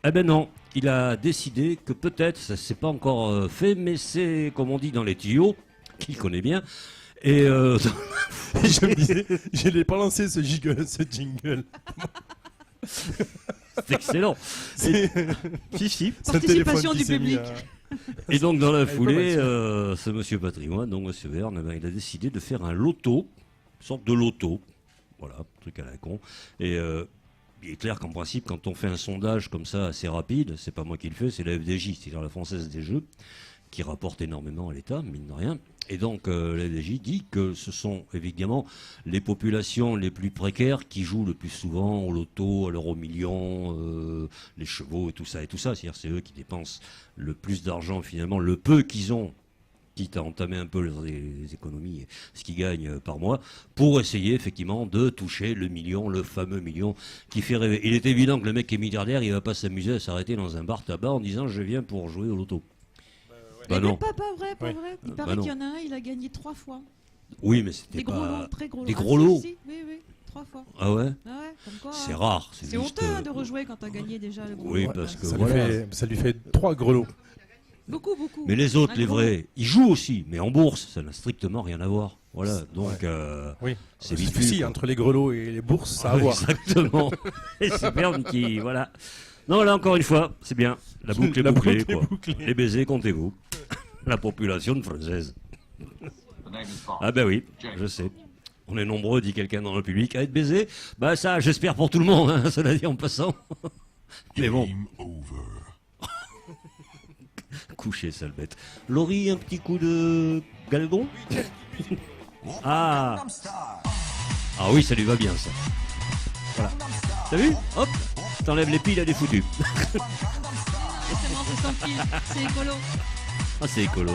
Eh ben non, il a décidé que peut-être, ça s'est pas encore fait, mais c'est comme on dit dans les tuyaux, qu'il connaît bien. Et Je me disais, je l'ai pas lancé ce jingle. c'est excellent. C'est Si, si. c'est un Participation téléphone qui du s'est mis public. Et donc dans la Elle est pas foulée, mal, ce monsieur Patrimoine, donc monsieur Verne, eh ben, il a décidé de faire un loto, une sorte de loto, Voilà, truc à la con. Et il est clair qu'en principe, quand on fait un sondage comme ça assez rapide, c'est pas moi qui le fais, c'est la FDJ, c'est-à-dire la Française des Jeux, qui rapporte énormément à l'État, mine de rien. Et donc la FDJ dit que ce sont évidemment les populations les plus précaires qui jouent le plus souvent au loto, à l'euro-million, les chevaux et tout ça. C'est-à-dire c'est eux qui dépensent le plus d'argent finalement, le peu qu'ils ont, quitte à entamer un peu les économies, et ce qu'ils gagnent par mois, pour essayer effectivement de toucher le million, le fameux million qui fait rêver. Il est évident que le mec qui est milliardaire, il va pas s'amuser à s'arrêter dans un bar tabac en disant je viens pour jouer au loto. Bah Mais non. pas vrai, pas Oui. vrai. Il Bah paraît non. qu'il y en a un, il a gagné 3 fois. Oui, mais c'était Des gros pas... lots, très gros lots. Des Ah, gros si, lots. si, oui, 3 fois. Ah ouais, Ah ouais, comme quoi. c'est rare. C'est juste, honteux de rejouer quand t'as gagné déjà le gros oui, lot. parce que Ça, voilà. ça lui fait 3 grelots. Beaucoup. Mais les autres, Un les gros vrais, ils jouent aussi, mais en bourse, ça n'a strictement rien à voir. Voilà, donc Oui. c'est Si, vite si, vu, quoi. entre les grelots et les bourses, ça a à voir. Exactement. Et c'est Berne qui, voilà. Non, là encore une fois, c'est bien. La boucle est La bouclée, boucle est quoi. bouclée. Les baisers, comptez-vous. La population française. The name is Bond. Ah ben oui, je sais. On est nombreux, dit quelqu'un dans le public, à être baisé. Bah ça, j'espère pour tout le monde, hein, cela dit en passant. Mais bon. Couché, sale bête. Laurie, un petit coup de galgon. Ah. Ah oui, ça lui va bien, ça. Voilà. T'as vu? Hop, t'enlèves les piles, elle est foutue. Exactement, c'est sans fil, c'est écolo. Ah, c'est écolo.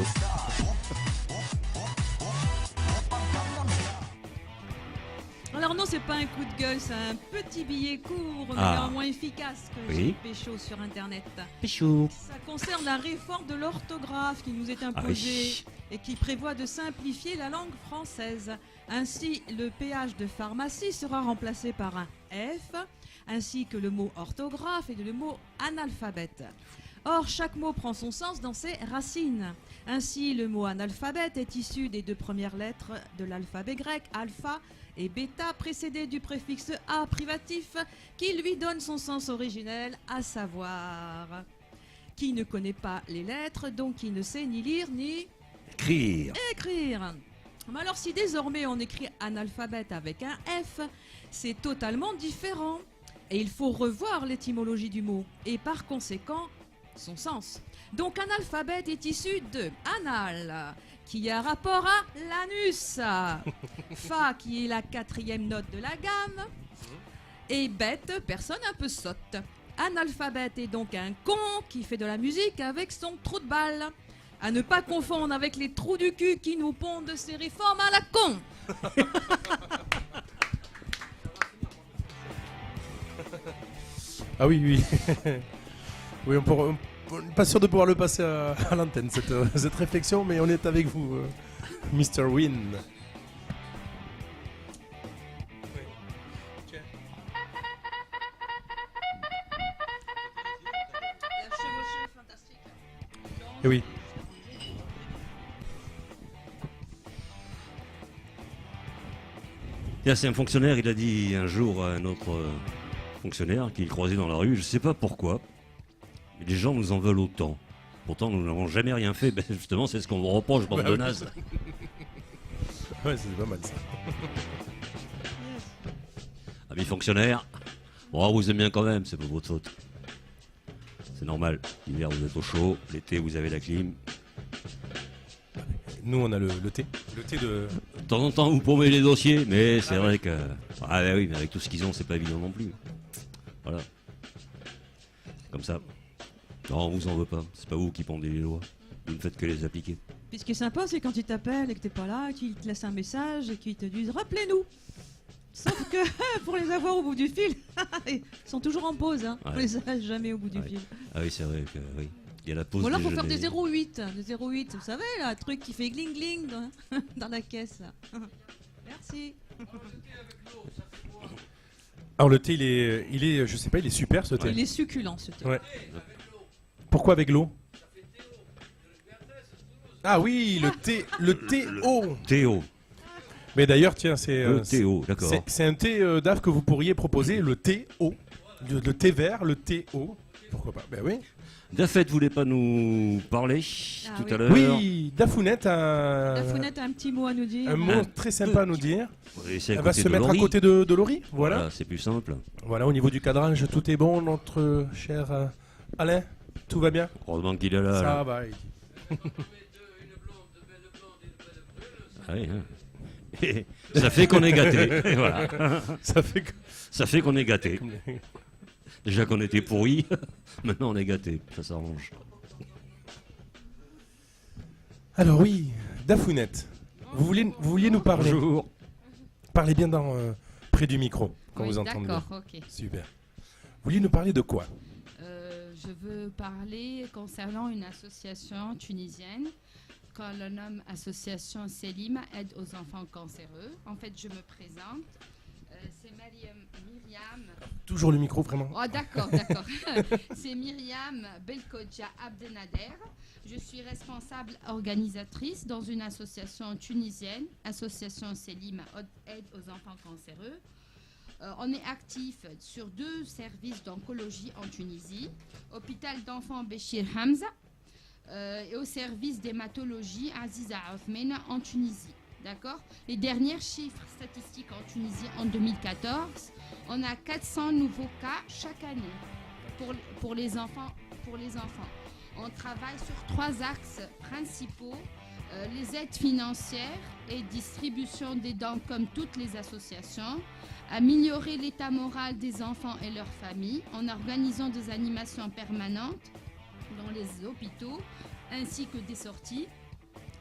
Alors non, c'est pas un coup de gueule, c'est un petit billet court, mais Ah. néanmoins efficace que Oui. j'ai pécho sur Internet. Péchou. Ça concerne la réforme de l'orthographe qui nous est Ah imposée oui. et qui prévoit de simplifier la langue française. Ainsi, le péage de pharmacie sera remplacé par un F, ainsi que le mot orthographe et le mot analphabète. Or, chaque mot prend son sens dans ses racines. Ainsi, le mot analphabète est issu des 2 premières lettres de l'alphabet grec, alpha et bêta, précédé du préfixe A privatif, qui lui donne son sens originel, à savoir qui ne connaît pas les lettres, donc qui ne sait ni lire ni Écrire. écrire. Mais alors si désormais on écrit analphabète avec un F, c'est totalement différent. Et il faut revoir l'étymologie du mot, et par conséquent, son sens. Donc analphabète est issu de anal, qui a rapport à l'anus, fa qui est la 4e note de la gamme, et bête, personne un peu sotte. Analphabète est donc un con qui fait de la musique avec son trou de balle. À ne pas confondre avec les trous du cul qui nous pondent ces réformes à la con. Ah oui, oui. Oui, on n'est pas sûr de pouvoir le passer à l'antenne, cette réflexion, mais on est avec vous, Mr. Win. Et oui. Tiens, c'est un fonctionnaire, il a dit un jour à un autre fonctionnaire qu'il croisait dans la rue, je sais pas pourquoi, mais les gens nous en veulent autant. Pourtant, nous n'avons jamais rien fait. Ben, justement, c'est ce qu'on vous reproche, bande de nazes. Ouais, c'est pas mal ça. Amis fonctionnaires, bon, vous aimez bien quand même, c'est pas votre faute. C'est normal. L'hiver, vous êtes au chaud, l'été, vous avez la clim. Nous, on a le thé. Le thé de... De temps en temps, vous paumez les dossiers, mais c'est vrai que... Ah bah oui, mais avec tout ce qu'ils ont, c'est pas évident non plus. Voilà. Comme ça. Non, on vous en veut pas. C'est pas vous qui pendez les lois. Vous ne faites que les appliquer. Puis ce qui est sympa, c'est quand ils t'appellent et que t'es pas là, qu'ils te laissent un message et qu'ils te disent « Rappelez-nous !» Sauf que pour les avoir au bout du fil, ils sont toujours en pause. Hein. On Ouais. les a jamais au bout du Ouais. fil. Ah oui, c'est vrai que... Oui. Il y a la pause Ou alors, il faut faire déjeuner. des 08. Des 08, vous savez, là, un truc qui fait gling-gling dans la caisse. Là. Merci. Alors le thé, il est, je sais pas, il est super ce thé. Il est succulent, ce thé. Ouais. Pourquoi avec l'eau? Ah oui, le thé eau. Théo. Mais d'ailleurs, tiens, c'est Le Théo, d'accord. c'est un thé d'Af que vous pourriez proposer, le thé eau. Le thé vert, le thé eau. Pourquoi pas? Ben oui. Dafet voulait pas nous parler tout oui. à l'heure. Oui, Dafounette a Dafounette a un petit mot à nous dire. un mot très sympa à nous dire. On va laisser à Elle va côté se de mettre à Laurie. côté de Laurie. Voilà. C'est plus simple. Voilà, au niveau du cadrage, tout est bon, notre cher Alain. Tout va bien? Heureusement qu'il est là. Ça va. Ah oui, hein. Ça fait qu'on est gâté. Voilà. Ça fait que... Ça fait qu'on est gâté. Déjà qu'on était pourris, maintenant on est gâté. Ça s'arrange. Alors oui, Dafounette, vous vouliez nous parler. Bonjour. Parlez bien près du micro, quand Oui, vous entendez bien. d'accord, ok. Super. Vous vouliez nous parler de quoi? Je veux parler concernant une association tunisienne qu'on le nomme Association Selim, aide aux enfants cancéreux. En fait, je me présente. C'est Myriam. Toujours le micro, vraiment. Oh, d'accord, d'accord. C'est Myriam Belkodja Abdenader. Je suis responsable organisatrice dans une association tunisienne, Association Selim, aide aux enfants cancéreux. On est actif sur 2 services d'oncologie en Tunisie, hôpital d'enfants Béchir Hamza et au service d'hématologie Aziza Othmane en Tunisie. D'accord. Les derniers chiffres statistiques en Tunisie en 2014, on a 400 nouveaux cas chaque année pour les enfants. On travaille sur 3 axes principaux. Les aides financières et distribution des dons comme toutes les associations, améliorer l'état moral des enfants et leurs familles en organisant des animations permanentes dans les hôpitaux ainsi que des sorties,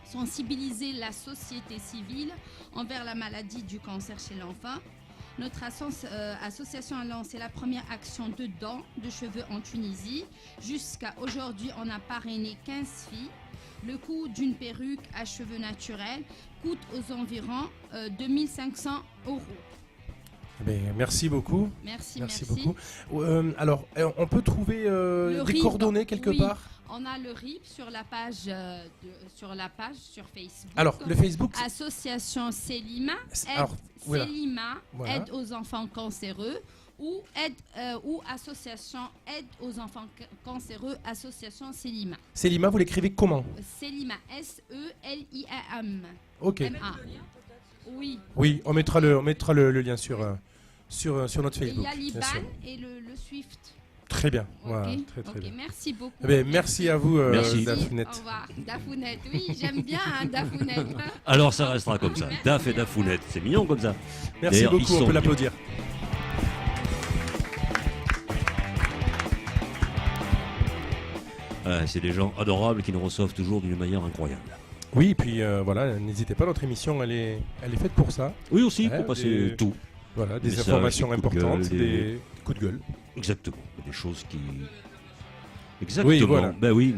sensibiliser la société civile envers la maladie du cancer chez l'enfant. Notre association a lancé la première action de dons de cheveux en Tunisie. Jusqu'à aujourd'hui, on a parrainé 15 filles. Le coût d'une perruque à cheveux naturels coûte aux environs 2500 €. Merci beaucoup. Merci. Beaucoup. Alors, on peut trouver des RIP, coordonnées quelque oui. part? On a le RIP sur la page, sur Facebook. Alors, le Facebook, Association Selima, alors, voilà. Selima, Voilà. aide aux enfants cancéreux ou association aide aux enfants cancéreux, association Selima. Selima, vous l'écrivez comment? Selima, S-E-L-I-A-M. Ok. Ah. Oui. Oui, on mettra le lien sur notre Et il Facebook. y a bien l'IBAN sûr. et le Swift. Très bien. Ok. Voilà, très Ok, bien. merci beaucoup. Merci à vous, Merci. Dafounette. Au revoir. Dafounette, oui, j'aime bien Dafounette. Alors ça restera comme ça. Daf et Dafounette. C'est mignon comme ça. Merci D'ailleurs, ils beaucoup, on sont peut l'applaudir. C'est des gens adorables qui nous reçoivent toujours d'une manière incroyable. Oui, et puis voilà, n'hésitez pas, notre émission, elle est faite pour ça. Oui aussi, Ouais, pour passer des- tout. Voilà, des Messages, informations des coups de importantes, gueule, des coups de gueule. Exactement. Des choses qui... Exactement. voilà. Ben oui,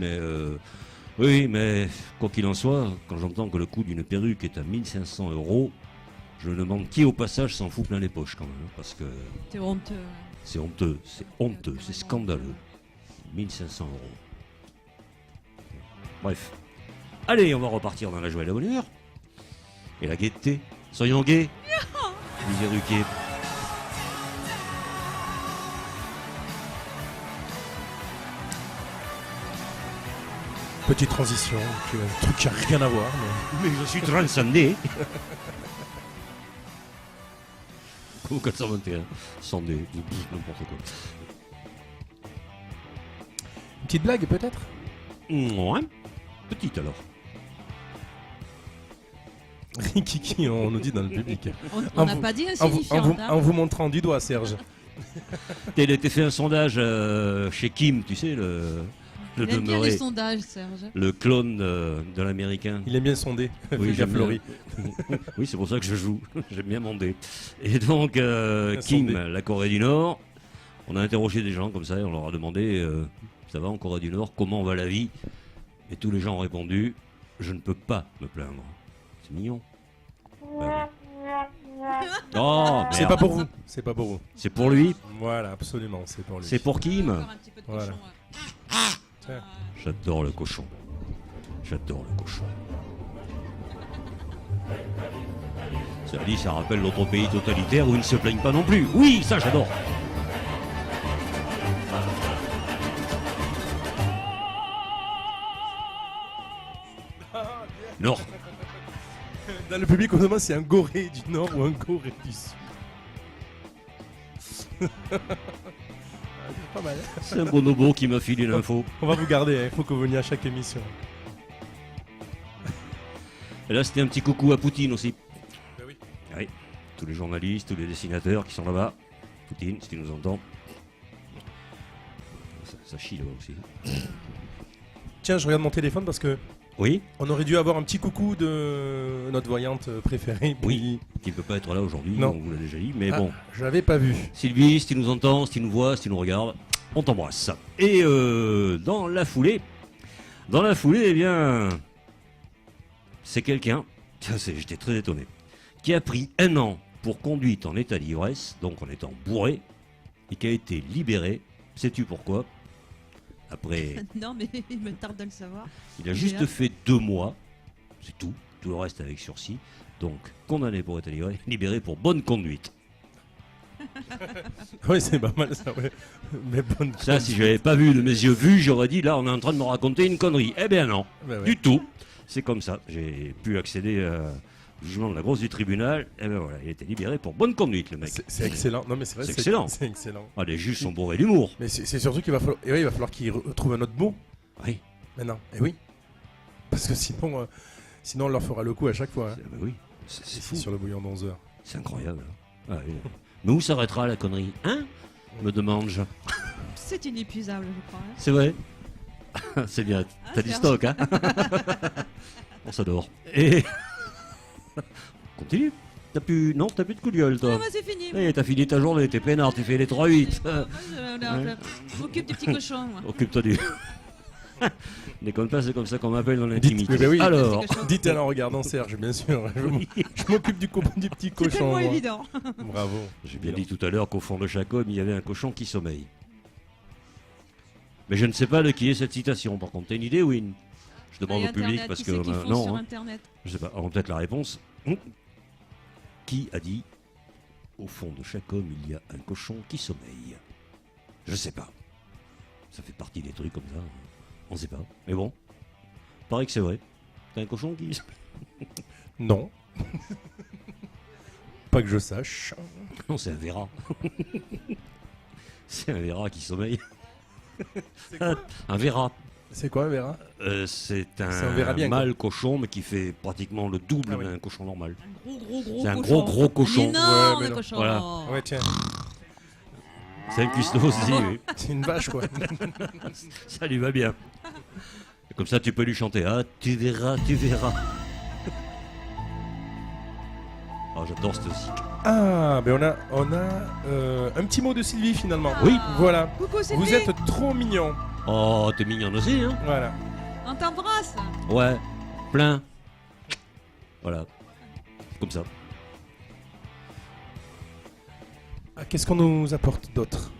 mais quoi qu'il en soit, quand j'entends que le coût d'une perruque est à 1500 €, je me demande qui au passage s'en fout plein les poches quand même. Hein, parce que C'est honteux. c'est honteux, c'est scandaleux. 1500 €. Bref. Allez, on va repartir dans la joie et la bonne humeur. Et la gaieté. Soyons gais. Olivier Ruquier. Petite transition, un truc qui n'a rien à voir. Mais je suis transcendé. Ou 421. Sandé, n'importe quoi. Une petite blague peut-être? Ouais. Petite alors. Kiki, on nous dit dans le public. On n'a pas dit insignifiante. En vous montrant du doigt, Serge. Il a été fait un sondage chez Kim, tu sais, le Il aime bien les demeuré, sondages, Serge. le clone de l'américain. Il aime bien sonder. Oui, Fais j'aime gaffe, Laurie. Oui, c'est pour ça que je joue. J'aime bien mondé. Et donc, Bien Kim, sondé. la Corée du Nord, on a interrogé des gens comme ça et on leur a demandé ça va en Corée du Nord, comment va la vie? Et tous les gens ont répondu je ne peux pas me plaindre. C'est mignon. Ben oui. Oh, C'est merde. pas pour vous. C'est pas pour vous. C'est pour lui. Voilà, absolument, c'est pour lui. C'est pour Kim. Encore un petit peu de Voilà. cochon, Tiens. J'adore le cochon. J'adore le cochon. Ça dit, ça rappelle l'autre pays totalitaire où ils ne se plaignent pas non plus. Oui, ça j'adore. Nord. Dans le public, on demande si c'est un goré du Nord ou un goré du Sud. Pas mal. C'est un bonobo qui m'a filé l'info. On va vous garder, il faut que vous veniez à chaque émission. Et là, c'était un petit coucou à Poutine aussi. Ben oui. Oui, tous les journalistes, tous les dessinateurs qui sont là-bas. Poutine, si tu nous entends. Ça chie là-bas aussi. Tiens, je regarde mon téléphone parce que Oui, on aurait dû avoir un petit coucou de notre voyante préférée. oui, qui ne peut pas être là aujourd'hui, Non. on vous l'a déjà dit, mais Ah, bon. je l'avais pas vu. Sylvie, si tu nous entends, si tu nous vois, si tu nous regardes, on t'embrasse. Et dans la foulée, eh bien, c'est quelqu'un, j'étais très étonné, qui a pris 1 an pour conduite en état d'ivresse, donc en étant bourré, et qui a été libéré. Sais-tu pourquoi? Après, Non, mais il me tarde de le savoir. il a juste fait 2 mois, c'est tout, tout le reste avec sursis, donc condamné pour état d'ivresse, libéré pour bonne conduite. Oui, c'est pas mal ça, ouais. Mais bonne Ça, si je n'avais pas vu de mes yeux vus, j'aurais dit là, on est en train de me raconter une connerie. Eh bien non, Ben ouais. du tout. C'est comme ça. J'ai pu accéder au jugement de la grosse du tribunal. Et ben voilà, il a été libéré pour bonne conduite, le mec. C'est excellent. Non, mais c'est vrai, C'est excellent. C'est excellent. Ah, les juges sont bourrés d'humour. Mais c'est surtout qu'il va falloir, il va falloir qu'il retrouve un autre mot Oui, maintenant. Et oui. Parce que sinon, sinon on leur fera le coup à chaque fois. Hein. ben oui, c'est Ici, fou. sur le bouillon d'11 heures. C'est incroyable. Ah, oui. Mais où s'arrêtera la connerie, hein? Me demande-je. C'est inépuisable, je crois. hein. C'est vrai. C'est bien. T'as du c'est stock, hein? On s'adore. Et. Continue. Non, t'as plus de coup de gueule, Ah, toi. ouais, c'est fini. Eh, t'as fini ta journée, t'es peinard, t'es fait les 3-8. Moi, je m'occupe des petits cochons. Moi. Occupe-toi du. Déconne pas, c'est comme ça qu'on m'appelle dans Dites, l'intimité. ben oui. Alors, Des petits cochons. Dites en regardant Serge, bien sûr. Je m'occupe du petit C'est cochon. tellement moi. évident. Bravo. j'ai bien dit tout à l'heure qu'au fond de chaque homme, il y avait un cochon qui sommeille. Mais je ne sais pas de qui est cette citation, par contre. T'as une idée, Win? Je demande Et au public Internet, parce qui que. c'est qui fonce non, sur hein, Internet. je sais pas. On peut-être la réponse. Qui a dit au fond de chaque homme, il y a un cochon qui sommeille? Je sais pas. Ça fait partie des trucs comme ça. On sait pas. Mais bon, paraît que c'est vrai. T'as un cochon qui. Non. Pas que je sache. Non, c'est un verra. C'est un verra qui sommeille. Un verra. C'est quoi, Vera? C'est un verra bien, quoi. mâle cochon, mais qui fait pratiquement le double Ah oui. d'un cochon normal. Un gros C'est un cochon. gros cochon. Un énorme Ouais, mais non. cochon. Voilà. Ouais, tiens. C'est un cuistot aussi, oui. C'est une vache, quoi. Ça lui va bien. Et comme ça, tu peux lui chanter. Ah, tu verras, tu verras. Oh, j'adore cette musique. Ah, ben on a un petit mot de Sylvie finalement. Oui. Voilà. Coucou Sylvie. Vous êtes trop mignon. Oh, t'es mignonne aussi, hein? Voilà. On t'embrasse. Ouais, plein. Voilà. Comme ça. Ah, qu'est-ce qu'on nous apporte d'autre?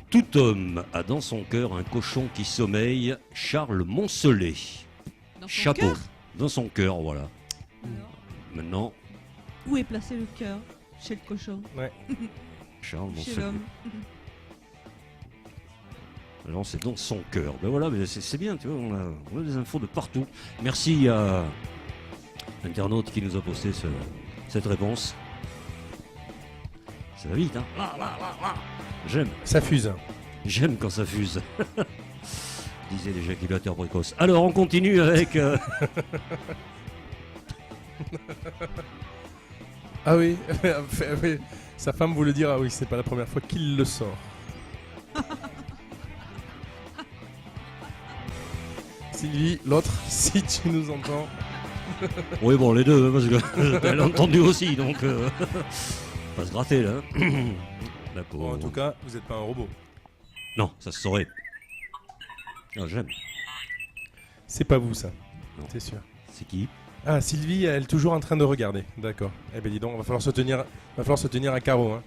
Tout homme a dans son cœur un cochon qui sommeille. Charles Moncelet. Dans son Chapeau. cœur. Dans son cœur, voilà. Alors, Maintenant, où est placé le cœur? Chez le cochon. Charles Chez Moncelet. l'homme. Alors c'est dans son cœur. Ben voilà, mais c'est bien, tu vois, on a des infos de partout. Merci à l'internaute qui nous a posté cette réponse. Ça va vite, hein. J'aime, Ça fuse. j'aime quand ça fuse. Disait l'éjaculateur précoce. Alors on continue avec... Ah oui. Oui. Sa femme voulait dire, ah oui, c'est pas la première fois qu'il le sort. Sylvie, l'autre, si tu nous entends. Oui bon, les deux, parce que elle a entendu aussi, donc... pas se gratter, là. La pauvre. Bon, en tout cas, vous n'êtes pas un robot. Non, ça se saurait. Ah, j'aime. C'est pas vous, ça. Non. C'est sûr. C'est qui? Ah, Sylvie, elle est toujours en train de regarder. D'accord. Eh ben dis donc, va falloir se tenir à carreau. Hein.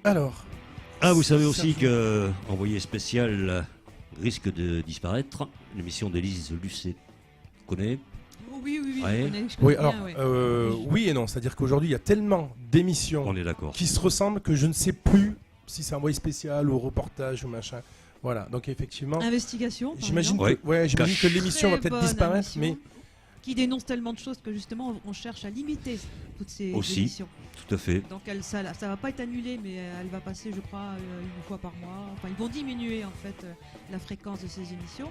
Alors. Ah, vous savez ça aussi fait- que Envoyé spécial risque de disparaître. L'émission d'Élise Lucet. Vous connaissez? Oh, oui, je Ouais. connais Oui, bien, alors, ouais. oui et non. C'est-à-dire qu'aujourd'hui, il y a tellement d'émissions On est d'accord. qui se ressemblent que je ne sais plus si c'est un envoyé spécial ou reportage ou machin. Voilà, donc effectivement, Investigation. par j'imagine exemple. j'imagine que l'émission va Très peut-être bonne disparaître, émission, mais qui dénonce tellement de choses que justement on cherche à limiter toutes ces Aussi. émissions. Tout à fait. Donc ça va pas être annulé, mais elle va passer, je crois, une fois par mois. Enfin, ils vont diminuer en fait la fréquence de ces émissions.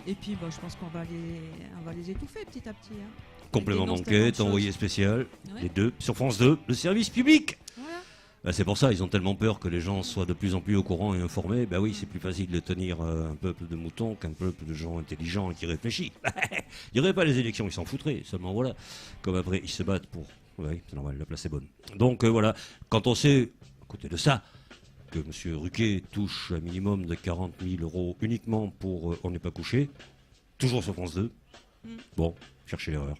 Et puis, je pense qu'on va les étouffer petit à petit. Hein. Complément Ils dénoncent d'enquête, tellement de envoyé choses. spécial, Ouais. les deux, sur France 2, le service public. Voilà. Bah, c'est pour ça, ils ont tellement peur que les gens soient de plus en plus au courant et informés. Bah oui, c'est plus facile de tenir un peuple de moutons qu'un peuple de gens intelligents et qui réfléchissent. Il n'y aurait pas les élections, ils s'en foutraient. Seulement voilà, comme après, ils se battent pour... Oui, c'est normal, la place est bonne. Donc voilà, quand on sait, à côté de ça, que M. Ruquier touche un minimum de 40 000 euros uniquement pour On n'est pas couché, toujours sur France 2, bon, cherchez l'erreur.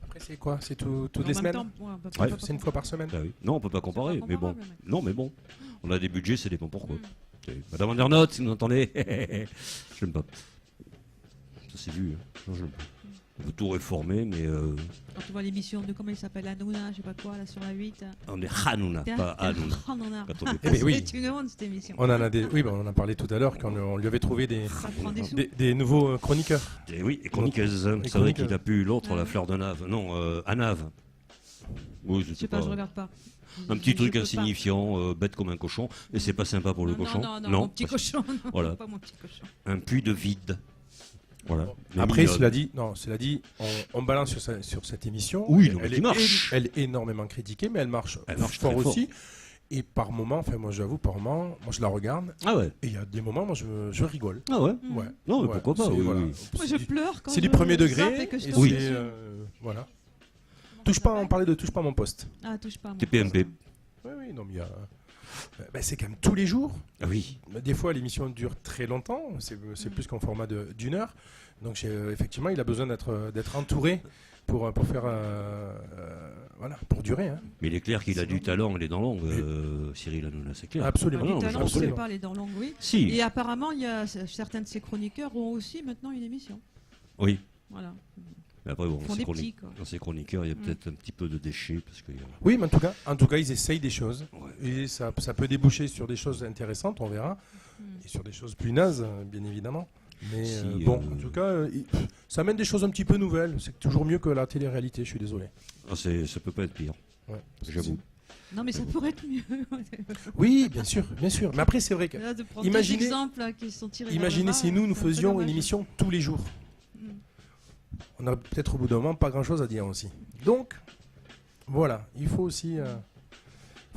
après c'est quoi? C'est toutes En les même semaines? temps, on peut Ouais, pas C'est une fois par semaine? Bah oui. Non, on peut pas comparer, pas mais bon. comparable, Non, mais bon. On a des budgets, ça dépend pourquoi. Et Madame Andernotte, si vous entendez, je l'aime pas. Ça c'est vu. Hein. Non, je l'aime pas. On peut tout réformer, mais Quand tu vois l'émission de comment il s'appelle, Hanouna, je sais pas quoi, là sur la 8. on est Hanouna, pas Hanouna. Hanouna. Quand on est Eh ben oui. C'est une honte cette émission. On en a des... Oui, on en a parlé tout à l'heure, quand on lui avait trouvé Ça prend des sous. des nouveaux chroniqueurs. Et oui, et chroniqueuse. C'est vrai chroniqueuse. qu'il a pu l'autre, Ah la oui. fleur de Nave. Non, Anave. Oui, Je sais pas, je regarde pas. un petit Je truc peux pas. insignifiant, bête comme un cochon, et c'est pas sympa pour le Non, cochon. Non, mon petit parce- cochon. Non, Voilà. pas mon petit cochon. Un puits de vide. Voilà. Mais Après, mignonne. cela dit, on balance sur cette émission. Oui, non, mais elle qui est marche. Elle est énormément critiquée, mais elle marche fort très fort. aussi. Et par moment, enfin moi j'avoue, par moment, moi je la regarde, Ah ouais. et il y a des moments, moi je rigole. Ah ouais. Ouais. Non, mais Ouais, pourquoi pas, c'est- oui, voilà. oui. Moi, je pleure quand C'est du je premier zappe degré. et que je et tombe Oui. c'est, dessus. voilà. Touche pas, on parlait de touche pas à mon poste. Ah, touche pas. moi. TPMP. Oui, non, mais il y a. C'est quand même tous les jours. Ah oui. Des fois, l'émission dure très longtemps. C'est plus qu'un format d'une heure. Donc, effectivement, il a besoin d'être entouré pour faire. Voilà, pour durer. Hein. Mais il est clair qu'il a du talent, il est dans l'ombre, Cyril Hanouna, c'est clair. Absolument. Du non, mais talent, je ne sais absolument. pas, les dans l'angle, oui. Si. Et apparemment, il y a certains de ces chroniqueurs ont aussi maintenant une émission. Oui. Voilà. Mais après, bon, Ils font des petits, quoi. dans ces chroniqueurs, il y a peut-être un petit peu de déchets. Parce que, Oui, mais en tout cas, ils essayent des choses. Ouais. Et ça peut déboucher sur des choses intéressantes, on verra. Et sur des choses plus nazes, bien évidemment. Mais Si, bon, en tout cas, ça amène des choses un petit peu nouvelles. C'est toujours mieux que la télé-réalité, je suis désolé. Ah, ça peut pas être pire, Ouais. j'avoue. Non, mais ça pourrait être mieux. Oui, bien sûr, bien sûr. Mais après, c'est vrai que. Là, de prendre Imaginez- des exemples là, qui sont tirés Imaginez vers le si bas, nous c'est un peu faisions dommage. une émission tous les jours. Mm. On a peut-être au bout d'un moment pas grand-chose à dire aussi. Donc, voilà, il faut aussi.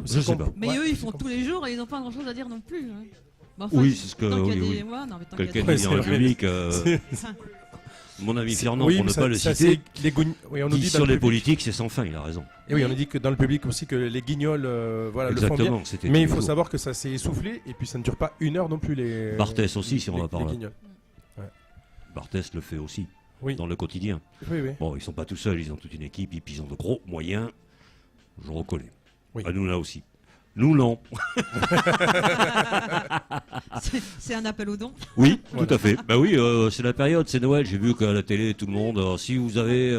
Je sais pas. Mais eux, ils font tous les jours et ils n'ont pas grand-chose à dire non plus. Hein. Mais enfin, Oui, c'est ce que. tant qu'il y a Oui, des- oui. ouais, non, mais tant qu'il y a Quelqu'un des- dit dans le public, mon ami Fernand, pour ne pas le citer, Oui, on nous dit dit dans sur le les public. politiques, c'est sans fin, il a raison. Et oui, on nous dit que dans le public aussi que les guignols, voilà, le font bien. Exactement, c'était. Mais il tous faut les jours. savoir que ça s'est essoufflé et puis ça ne dure pas une heure non plus les. Barthès aussi, si on les- va par les là. guignols. Barthès le fait aussi, Oui. dans le quotidien. Oui, oui. Bon, ils sont pas tout seuls, ils ont toute une équipe, et puis ils ont de gros moyens. Je reconnais. Oui. À nous là aussi. Nous non. C'est un appel aux dons. Oui, Voilà. tout à fait. Bah oui, c'est la période, c'est Noël. J'ai vu qu'à la télé, tout le monde, si vous avez,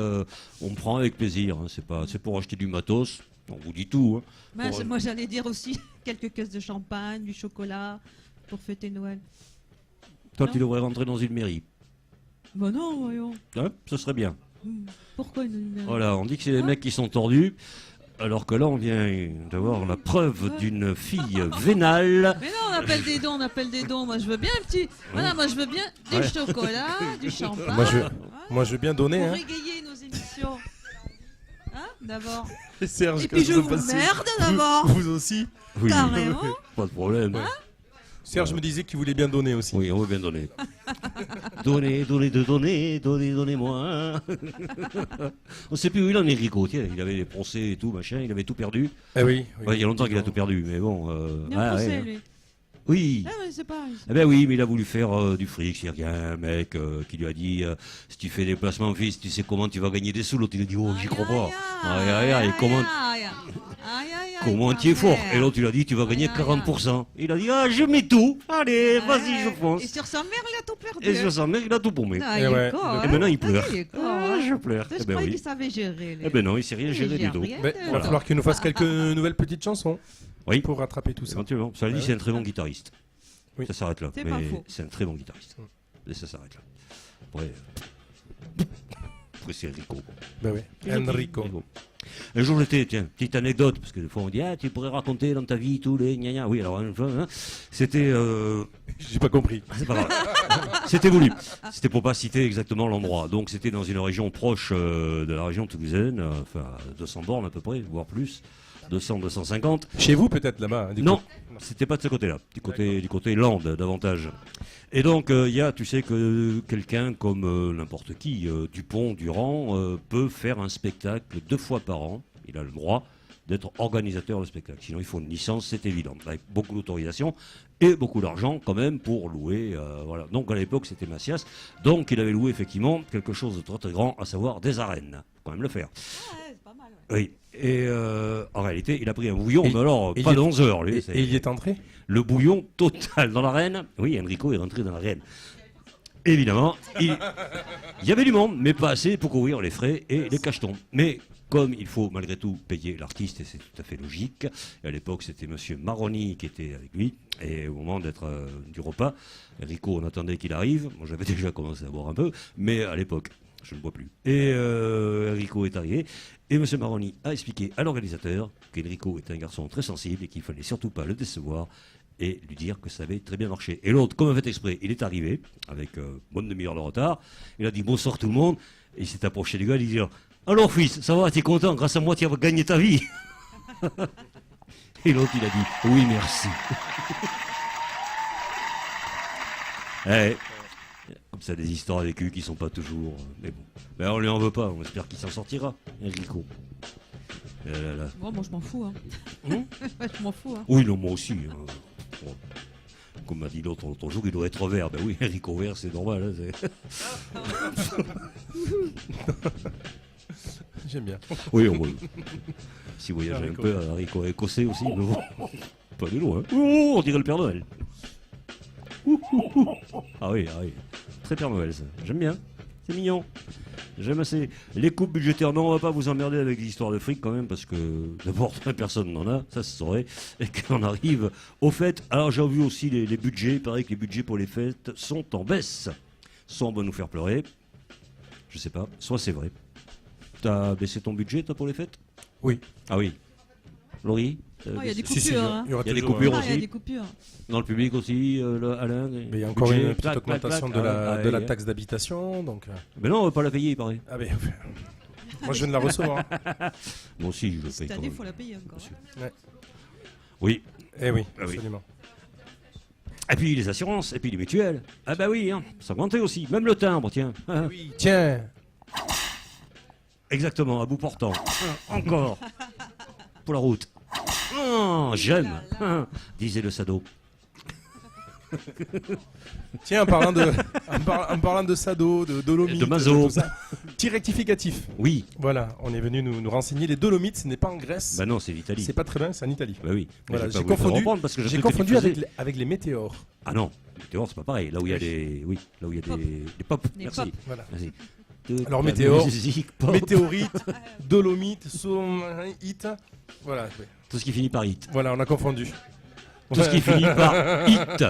on prend avec plaisir. Hein, c'est pour acheter du matos. On vous dit tout. Hein. Moi, Pour- moi, j'allais dire aussi quelques caisses de champagne, du chocolat pour fêter Noël. Toi, Non. tu devrais rentrer dans une mairie. Bah non, voyons. Hein, ce serait bien. Pourquoi une numéro Voilà, on dit que c'est les Hein mecs qui sont tordus. Alors que là, on vient d'avoir la preuve d'une fille vénale. Mais non, on appelle des dons, on appelle des dons. Moi, je veux bien un petit. Voilà, moi, je veux bien du Ouais. chocolat, du champagne. Moi, je veux bien donner. Pour Hein. régayer nos émissions. Hein, d'abord. Serge, Et quand puis je vous vous passez- merde d'abord. Vous aussi. Oui, Carrément. pas de problème. Serge me disait qu'il voulait bien donner aussi. Oui, on veut bien donner. Donnez-moi. On sait plus où il en est, Rico. Tiens, il avait les procès et tout, machin, il avait tout perdu. Ah oui. Ouais, il y a longtemps qu'il a tout perdu, mais bon. Il y a un procès, ouais. lui. Oui. Ah, mais c'est pas. Eh ben oui, mais il a voulu faire du fric. C'est-à-dire qu'il y a un mec qui lui a dit si tu fais des placements fils, tu sais comment tu vas gagner des sous. L'autre, il a dit oh, j'y crois pas. Aïe, aïe, aïe, comment tu es fort. Et l'autre, il a dit tu vas gagner 40%. Il a dit ah, je mets tout. Allez, vas-y, je fonce. Et sur sa mère, il a tout perdu. Et sur sa mère, il a tout paumé. Ah, Et il est ouais. con, Et hein. Et maintenant, il pleure. Ah, il est con, Ah, hein. je pleure. Je Eh ben croyais oui. qu'il savait gérer. lui. Eh ben non, il sait rien gérer Il du gère tout. rien. Ben, il va Voilà. falloir qu'il nous fasse quelques nouvelles petites chansons Oui. pour rattraper tout ça. Éventuellement. Ça dit, Ouais. c'est un très bon guitariste. Oui. Ça s'arrête là. C'est Mais pas faux. c'est un très bon guitariste. Et ça s'arrête là. Après, c'est Enrico. Ben oui. Enrico. Un jour j'étais, tiens, petite anecdote, parce que des fois on dit, ah, tu pourrais raconter dans ta vie tous les gna gna. Oui, alors une fois, hein, c'était. J'ai pas compris. C'est pas grave. C'était voulu. C'était pour pas citer exactement l'endroit. Donc c'était dans une région proche de la région toulousaine, enfin 200 bornes à peu près, voire plus. 200, 250. Chez vous, peut-être, là-bas. Du Non, coup. c'était pas de ce côté-là, du côté Land davantage. Et donc il y a, tu sais que quelqu'un comme n'importe qui, Dupont, Durand, peut faire un spectacle 2 fois par an. Il a le droit d'être organisateur de spectacle. Sinon il faut une licence, c'est évident, avec beaucoup d'autorisation et beaucoup d'argent quand même pour louer. Voilà. Donc à l'époque c'était Macias, donc il avait loué effectivement quelque chose de très très grand, à savoir des arènes. Faut quand même le faire. C'est pas mal. Ouais. Oui. Et en réalité, il a pris un bouillon, Et- mais alors et pas il de est- 11 heures. Lui, Et il y est entré? le bouillon total dans l'arène. Oui, Enrico est rentré dans l'arène. Évidemment, il y avait du monde, mais pas assez pour couvrir les frais et les cachetons. Mais comme il faut malgré tout payer l'artiste, et c'est tout à fait logique, et à l'époque c'était monsieur Maroni qui était avec lui, et au moment d'être du repas, Enrico, on attendait qu'il arrive. Moi j'avais déjà commencé à boire un peu, mais à l'époque, je ne bois plus. Et Enrico est arrivé, et M. Maroni a expliqué à l'organisateur qu'Enrico était un garçon très sensible et qu'il fallait surtout pas le décevoir et lui dire que ça avait très bien marché. Et l'autre, comme un fait exprès, il est arrivé avec bonne demi-heure de retard. Il a dit bonsoir tout le monde, et il s'est approché du gars, il dit alors fils, ça va, t'es content, grâce à moi tu vas gagner ta vie. Et l'autre il a dit oui merci. Eh, comme ça, des histoires vécues qui sont pas toujours. Mais bon. Mais on lui en veut pas, on espère qu'il s'en sortira, Enrico. Là. Bon, moi je m'en fous. Hein. Ouais, je m'en fous. Hein. Oui, non, moi aussi. Hein. Bon. Comme m'a dit l'autre jour, il doit être vert. Ben oui, Enrico vert, c'est normal. Hein, J'aime bien. oui, on va. Si vous voyagez un Enrico. peu, Enrico écossais aussi, mais bon. Pas du loin. Oh, on dirait le Père Noël. Ah oui. Très Père Noël, ça. J'aime bien. C'est mignon. J'aime assez. Les coupes budgétaires, non, on va pas vous emmerder avec des histoires de fric quand même, parce que d'abord, personne n'en a, ça se saurait. Et qu'on arrive au fait. Alors j'ai vu aussi les budgets. Il paraît que les budgets pour les fêtes sont en baisse. Soit on va nous faire pleurer, je sais pas, soit c'est vrai. T'as baissé ton budget, toi, pour les fêtes? Oui. Ah oui. Laurie? Oh, il y a des Si, si, coupures. Hein. il y aura Il y a des toujours, coupures Ah, il y a aussi. des coupures. Dans le public aussi, Alain? Mais il y a encore Budget, une petite clac, augmentation clac, clac. de la Ah, taxe d'habitation. Donc, Mais non, on va pas la payer, il paraît. ah ben, moi je viens de la recevoir. Moi aussi, je le paye Cette quand année, il même. faut la payer encore. Hein. Oui. Eh oui, Ah oui. absolument. Et puis les assurances, et puis les mutuelles. Ah bah oui, hein, ça augmentait aussi. Même le timbre, tiens. Oui, tiens. Exactement, à bout portant. Encore. Pour la route. J'aime, disait le sado. Tiens, en parlant de Sado, de Dolomites, De Mazo. tout ça, petit rectificatif. Oui. Voilà, on est venu nous renseigner. Les Dolomites, ce n'est pas en Grèce. Bah non, c'est l'Italie. C'est pas très bien, c'est en Italie. Bah oui. Mais Voilà, je vais j'ai pas vous le faire confondu, reprendre parce que je j'ai sais que tu confondu faisais. avec les météores. Ah non, météore, c'est pas pareil. Là où il y a des. Oui, là où il y a Pop. des pop. Des Merci. pop. Voilà. Merci. Alors, La météore, musique, pop. Météorite, Dolomites, Hit. Voilà, ouais. Tout ce qui finit par hit. Voilà, on a confondu. Tout ce qui finit par hit.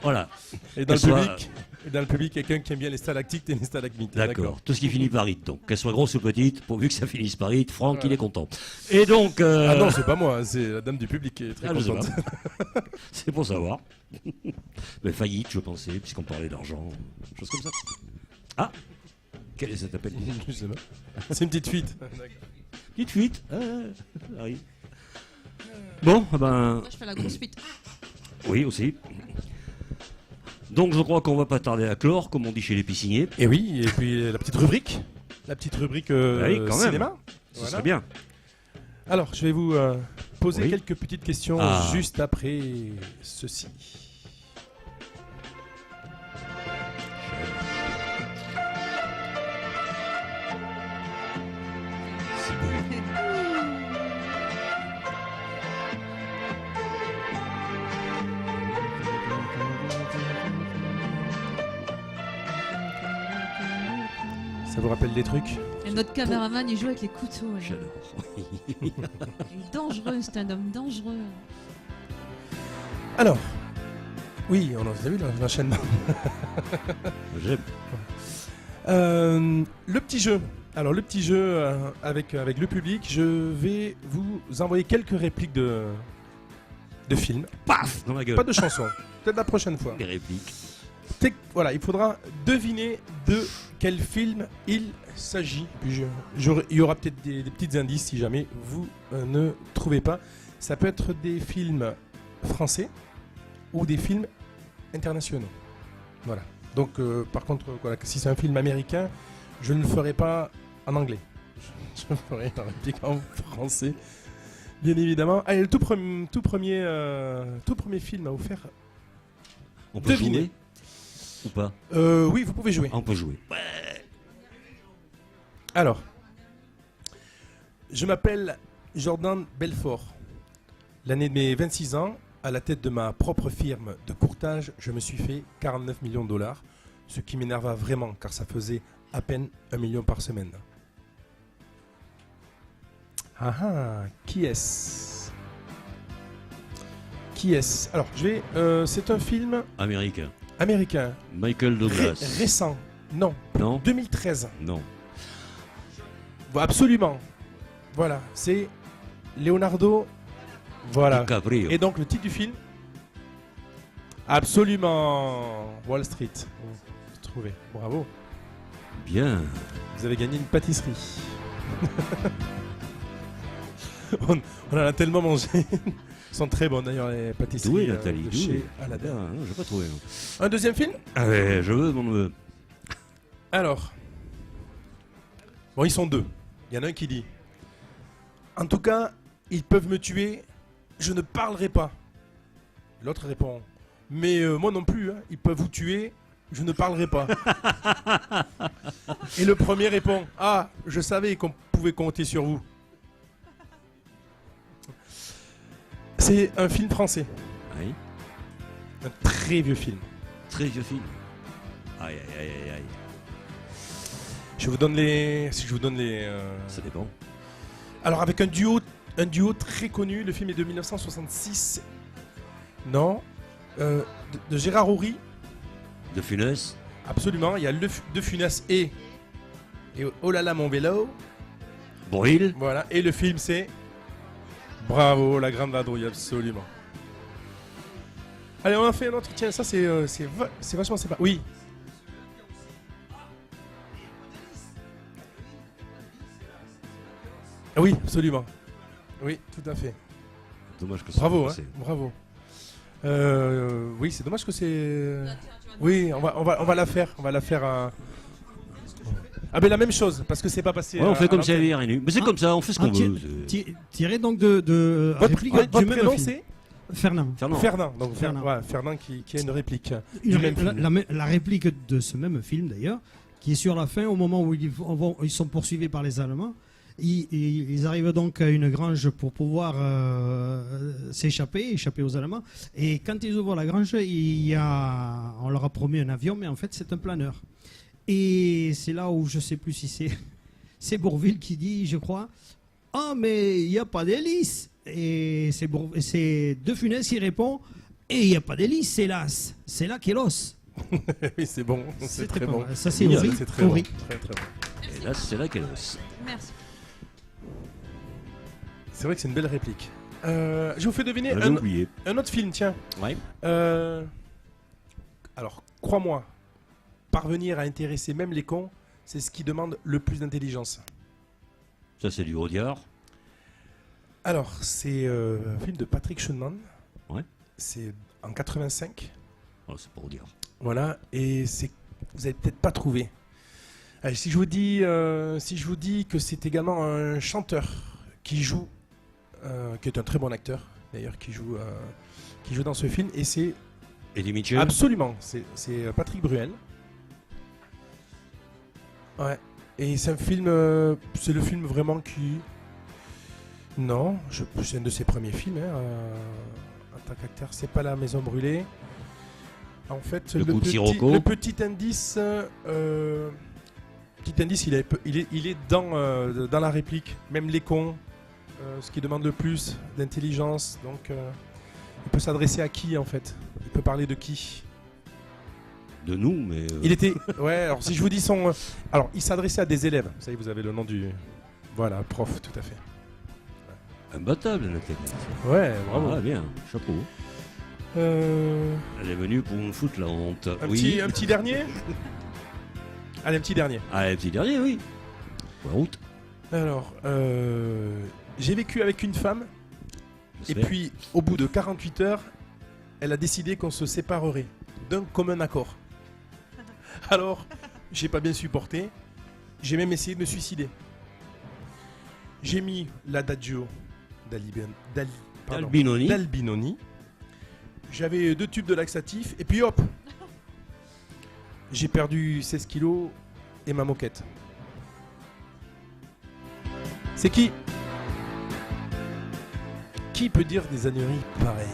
Voilà. Et dans le Soit- public, quelqu'un qui aime bien les stalactites et les stalagmites. D'accord. Tout ce qui finit par hit. Donc, qu'elle soit grosse ou petite, pourvu que ça finisse par hit, Franck, il est content. Et donc. Ah non, c'est pas moi, hein, c'est la dame du public qui est très Ah, je sais contente. pas. C'est pour savoir. Mais faillite, je pensais, puisqu'on parlait d'argent, chose comme ça. Ah, quelle est cette appel? Je sais pas. C'est une petite fuite. Petite fuite. Ah, ça arrive. Bon, ben, Moi, je fais la grosse fuite. oui aussi. Donc, je crois qu'on va pas tarder à clore, comme on dit chez les pisciniers. Et oui, et puis la petite rubrique. La petite rubrique oui, quand même. cinéma. Ce Voilà. serait bien. Alors, je vais vous poser Oui. quelques petites questions Ah. juste après ceci. C'est beau. Ça vous rappelle des trucs? Et notre caméraman, il joue avec les couteaux. lui. J'adore. Il est dangereux, c'est un homme dangereux. Alors, Oui, on a vu l'enchaînement. J'aime. Le petit jeu. Alors le petit jeu avec le public, je vais vous envoyer quelques répliques de films. Paf dans la gueule. Pas de chansons. Peut-être la prochaine fois. Les répliques. Voilà, il faudra deviner de quel film il s'agit. Puis il y aura peut-être des petits indices si jamais vous ne trouvez pas. Ça peut être des films français ou des films internationaux. Voilà. Donc, par contre, voilà, si c'est un film américain, je ne le ferai pas en anglais. Je ferai la réplique en français, bien évidemment. Allez, le tout premier film à vous faire On peut deviner. jouer ou pas? Oui, vous pouvez jouer. On peut jouer. Alors, je m'appelle Jordan Belfort. L'année de mes 26 ans, à la tête de ma propre firme de courtage, je me suis fait 49 millions de dollars, ce qui m'énerva vraiment car ça faisait à peine 1 million par semaine. Ah ah, qui est-ce? Qui est-ce? Alors, c'est un film Américain. américain, Michael Douglas. récent. Non, Non 2013. Non. Absolument. Voilà, c'est Leonardo. Voilà. DiCaprio. Et donc le titre du film? Absolument. Wall Street. Vous trouvez. Bravo. Bien. Vous avez gagné une pâtisserie. on en a tellement mangé. Elles sont très bonnes d'ailleurs les pâtisseries. Doué, Nathalie. De Doué. chez Aladdin. Ah, non, j'ai pas trouvé. Non. Un deuxième film? Ah ouais, je veux mon neveu. Alors. Bon, ils sont deux. Il y en a un qui dit: en tout cas, ils peuvent me tuer, je ne parlerai pas. L'autre répond: mais moi non plus, hein, ils peuvent vous tuer, je ne parlerai pas. Et le premier répond: ah, je savais qu'on pouvait compter sur vous. C'est un film français, Oui. un très vieux film. Très vieux film. Aïe, aïe, aïe, aïe, aïe. Je vous donne les. Si je vous donne les. Ça dépend. Alors avec un duo très connu, le film est de 1966. Non. De Gérard Houry. De Funès. Absolument. Il y a De Funès et Oh là là mon vélo. Brûle. Voilà. Et le film c'est Bravo, la grande vadrouille, absolument. Allez, on en fait un autre. Tiens, ça c'est vachement sympa. Oui. Oui, absolument. Oui, tout à fait. Dommage que ça Bravo, soit hein, passé. bravo. Oui, c'est dommage que c'est. Oui, on va la faire. On va la faire à. Ah, mais la même chose, parce que c'est pas passé. Ouais, on fait comme à si elle l'antenne. avait rien eu. Mais c'est comme ça, on fait ce qu'on veut. c'est- Tiré donc de réplique Votre du même prénom film. c'est Fernand. Fernand. Fernand. Donc Fernand. ouais, Fernand qui a une réplique. Une du ré- même film. la réplique de ce même film d'ailleurs, qui est sur la fin, au moment où ils sont poursuivis par les Allemands. Ils arrivent donc à une grange pour pouvoir échapper aux Allemands. Et quand ils ouvrent la grange, on leur a promis un avion, mais en fait c'est un planeur. Et c'est là où je sais plus si c'est Bourvil qui dit, je crois: ah, mais il n'y a pas d'hélice. Et c'est De Funès qui répond: et il n'y a pas d'hélice, hélas. C'est là qu'est l'os. Oui, c'est bon. C'est très pas bon. mal. Ça, c'est Mignon, Houry. C'est très bon. Houry. Très très bon. Et là, c'est là qu'elle ose. Merci. C'est vrai que c'est une belle réplique. Je vous fais deviner J'avais oublié. un autre film, tiens. Ouais. Alors, crois-moi, parvenir à intéresser même les cons, c'est ce qui demande le plus d'intelligence. Ça, c'est du Audiard. Alors, c'est un film de Patrick Schoenman. Ouais. C'est en 85. Oh, c'est pas Audiard. Voilà, et vous n'allez peut-être pas trouvé. Allez, si je vous dis que c'est également un chanteur qui joue, qui est un très bon acteur d'ailleurs, qui joue dans ce film, et c'est Eddie Mitchell. absolument, c'est Patrick Bruel. Ouais, et c'est un film, c'est le film vraiment qui, non, c'est un de ses premiers films en tant qu'acteur. C'est pas La Maison Brûlée. En fait, Le coup de Sirocco. le petit indice, il est dans la réplique. Même les cons, ce qui demande le plus d'intelligence. Donc, Il peut s'adresser à qui en fait? Il peut parler de qui? De nous, mais. Il était. Ouais, alors si je vous dis son. Alors, il s'adressait à des élèves. Vous savez, vous avez le nom du. Voilà, prof, tout à fait. Imbattable, Nathalie. Ouais, bravo. Ah, bien, chapeau. Elle est venue pour me foutre la honte. Un, Oui. un petit dernier. Allez, un petit dernier. Ah, un petit dernier, oui. La route. Alors, j'ai vécu avec une femme, et J'espère. puis au bout de 48 heures, elle a décidé qu'on se séparerait d'un commun accord. Alors, j'ai pas bien supporté, j'ai même essayé de me suicider. J'ai mis l'adagio D'Albinoni. d'Albinoni. J'avais 2 tubes de laxatif, et puis hop, j'ai perdu 16 kilos et ma moquette. C'est qui? Qui peut dire des âneries pareilles?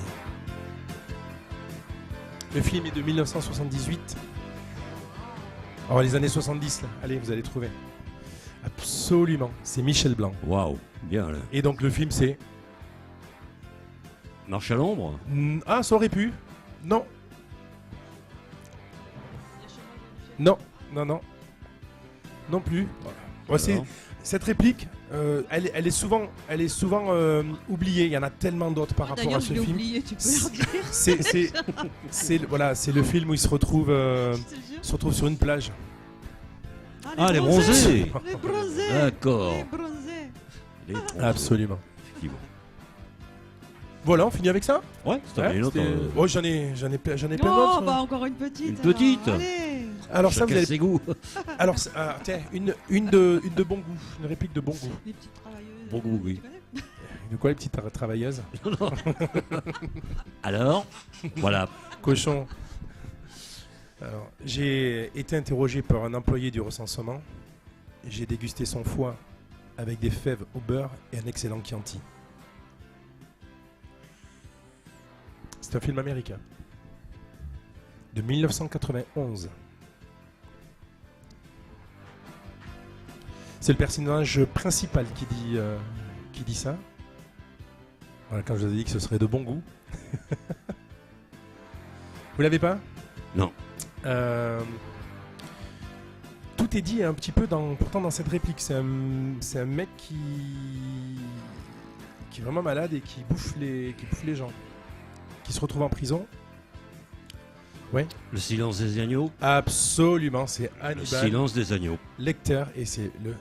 Le film est de 1978. Alors les années 70, là. Allez, vous allez trouver. Absolument, c'est Michel Blanc. Waouh, bien là. Et donc le film c'est... Marche à l'ombre. Ah, ça aurait pu. Non. Non, non, non. Non plus. Ouais, c'est... Alors. Cette réplique, elle est souvent oubliée. Il y en a tellement d'autres par rapport à D'ailleurs, ce je l'ai film. oublié, tu peux leur dire. C'est le film où il se retrouve, sur une plage. Ah, les bronzés. Les bronzés. D'accord. Les bronzés. Les bronzés. Absolument. Effectivement. Voilà, on finit avec ça. Ouais, c'est Ouais, une autre. c'était- Oh, j'en ai plein Oh, d'autres. bah encore une petite. Une petite. alors. Allez. Alors ça, vous Chacun allez... ses goûts. Alors, tiens, une de bon goût, une réplique de bon goût. Les petites travailleuses. Bon goût, oui. Tu connais De quoi les petites travailleuses? Alors, voilà. Cochon. Alors, j'ai été interrogé par un employé du recensement. J'ai dégusté son foie avec des fèves au beurre et un excellent Chianti. C'est un film américain de 1991. C'est le personnage principal qui dit ça. Voilà, quand je vous ai dit que ce serait de bon goût. Vous l'avez pas? Non. Tout est dit un petit peu pourtant dans cette réplique. C'est un mec qui est vraiment malade et qui bouffe les gens. Qui se retrouve en prison. Le silence des agneaux. Absolument, c'est Le Hannibal silence des agneaux. Lecter et c'est le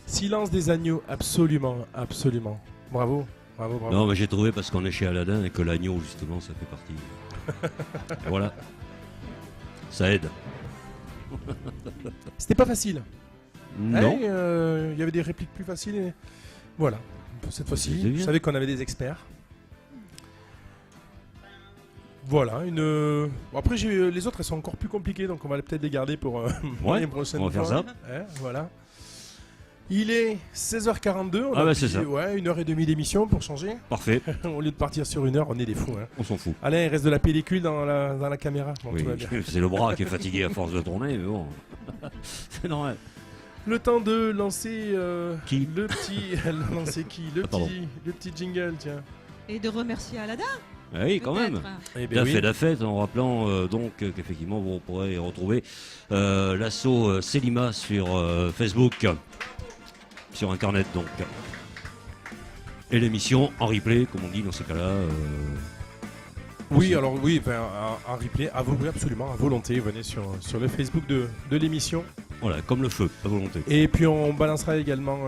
silence des agneaux. Absolument, absolument. Bravo, bravo, bravo. Non, mais j'ai trouvé parce qu'on est chez Aladdin et que l'agneau, justement, ça fait partie. Et voilà. Ça aide. C'était pas facile. Non. Il y avait des répliques plus faciles. Et... Voilà. Cette C'était fois-ci, bien. je savais qu'on avait des experts. Voilà, bon, après les autres elles sont encore plus compliquées, donc on va peut-être les garder pour les prochaines on va faire fois. ça. Ouais, voilà. Il est 16h42, on Ah a bah, pris, c'est ça. Ouais, 1h30 d'émission pour changer. Parfait. Au lieu de partir sur 1 heure, on est des fous. Hein. On s'en fout. Alain, il reste de la pellicule dans la caméra. Bon, Oui, tout va bien. c'est le bras qui est fatigué à force de tourner, mais bon. C'est normal. Le temps de lancer Qui le petit... lancer qui Ah, pardon. le petit jingle, tiens. Et de remercier Aladdin. Ah oui, quand même. peut-être. Eh bien, oui. La fête, en rappelant donc qu'effectivement vous pourrez retrouver l'assaut Selima sur Facebook, sur Internet donc. Et l'émission en replay, comme on dit dans ces cas-là. Oui, aussi. alors oui, enfin, un replay, oui, absolument, à volonté. Venez sur le Facebook de l'émission. Voilà, comme le feu, à volonté. Et puis on balancera également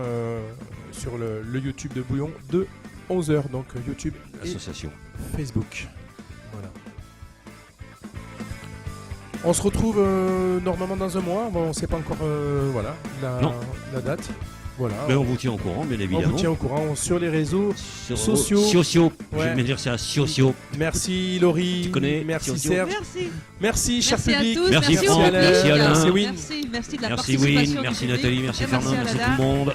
sur le YouTube de Bouillon de 11h, donc YouTube et L'association. Facebook. Voilà. On se retrouve normalement dans un mois. Bon, on ne sait pas encore voilà, Non. la date. Voilà. Mais on vous tient au courant, bien On évidemment. vous tient au courant sur les réseaux. Sur sociaux. Socio. Ouais. Je vais me dire c'est à Socio. Merci Laurie. Tu connais Merci Tio-Tio Serge. Merci. Merci cher Merci à public. tous. Merci Merci, Franck, au public. merci Alain. Merci Win. Merci de la Merci participation Win, du merci public. Nathalie, merci Et Fernand, merci tout Aladdin. le monde.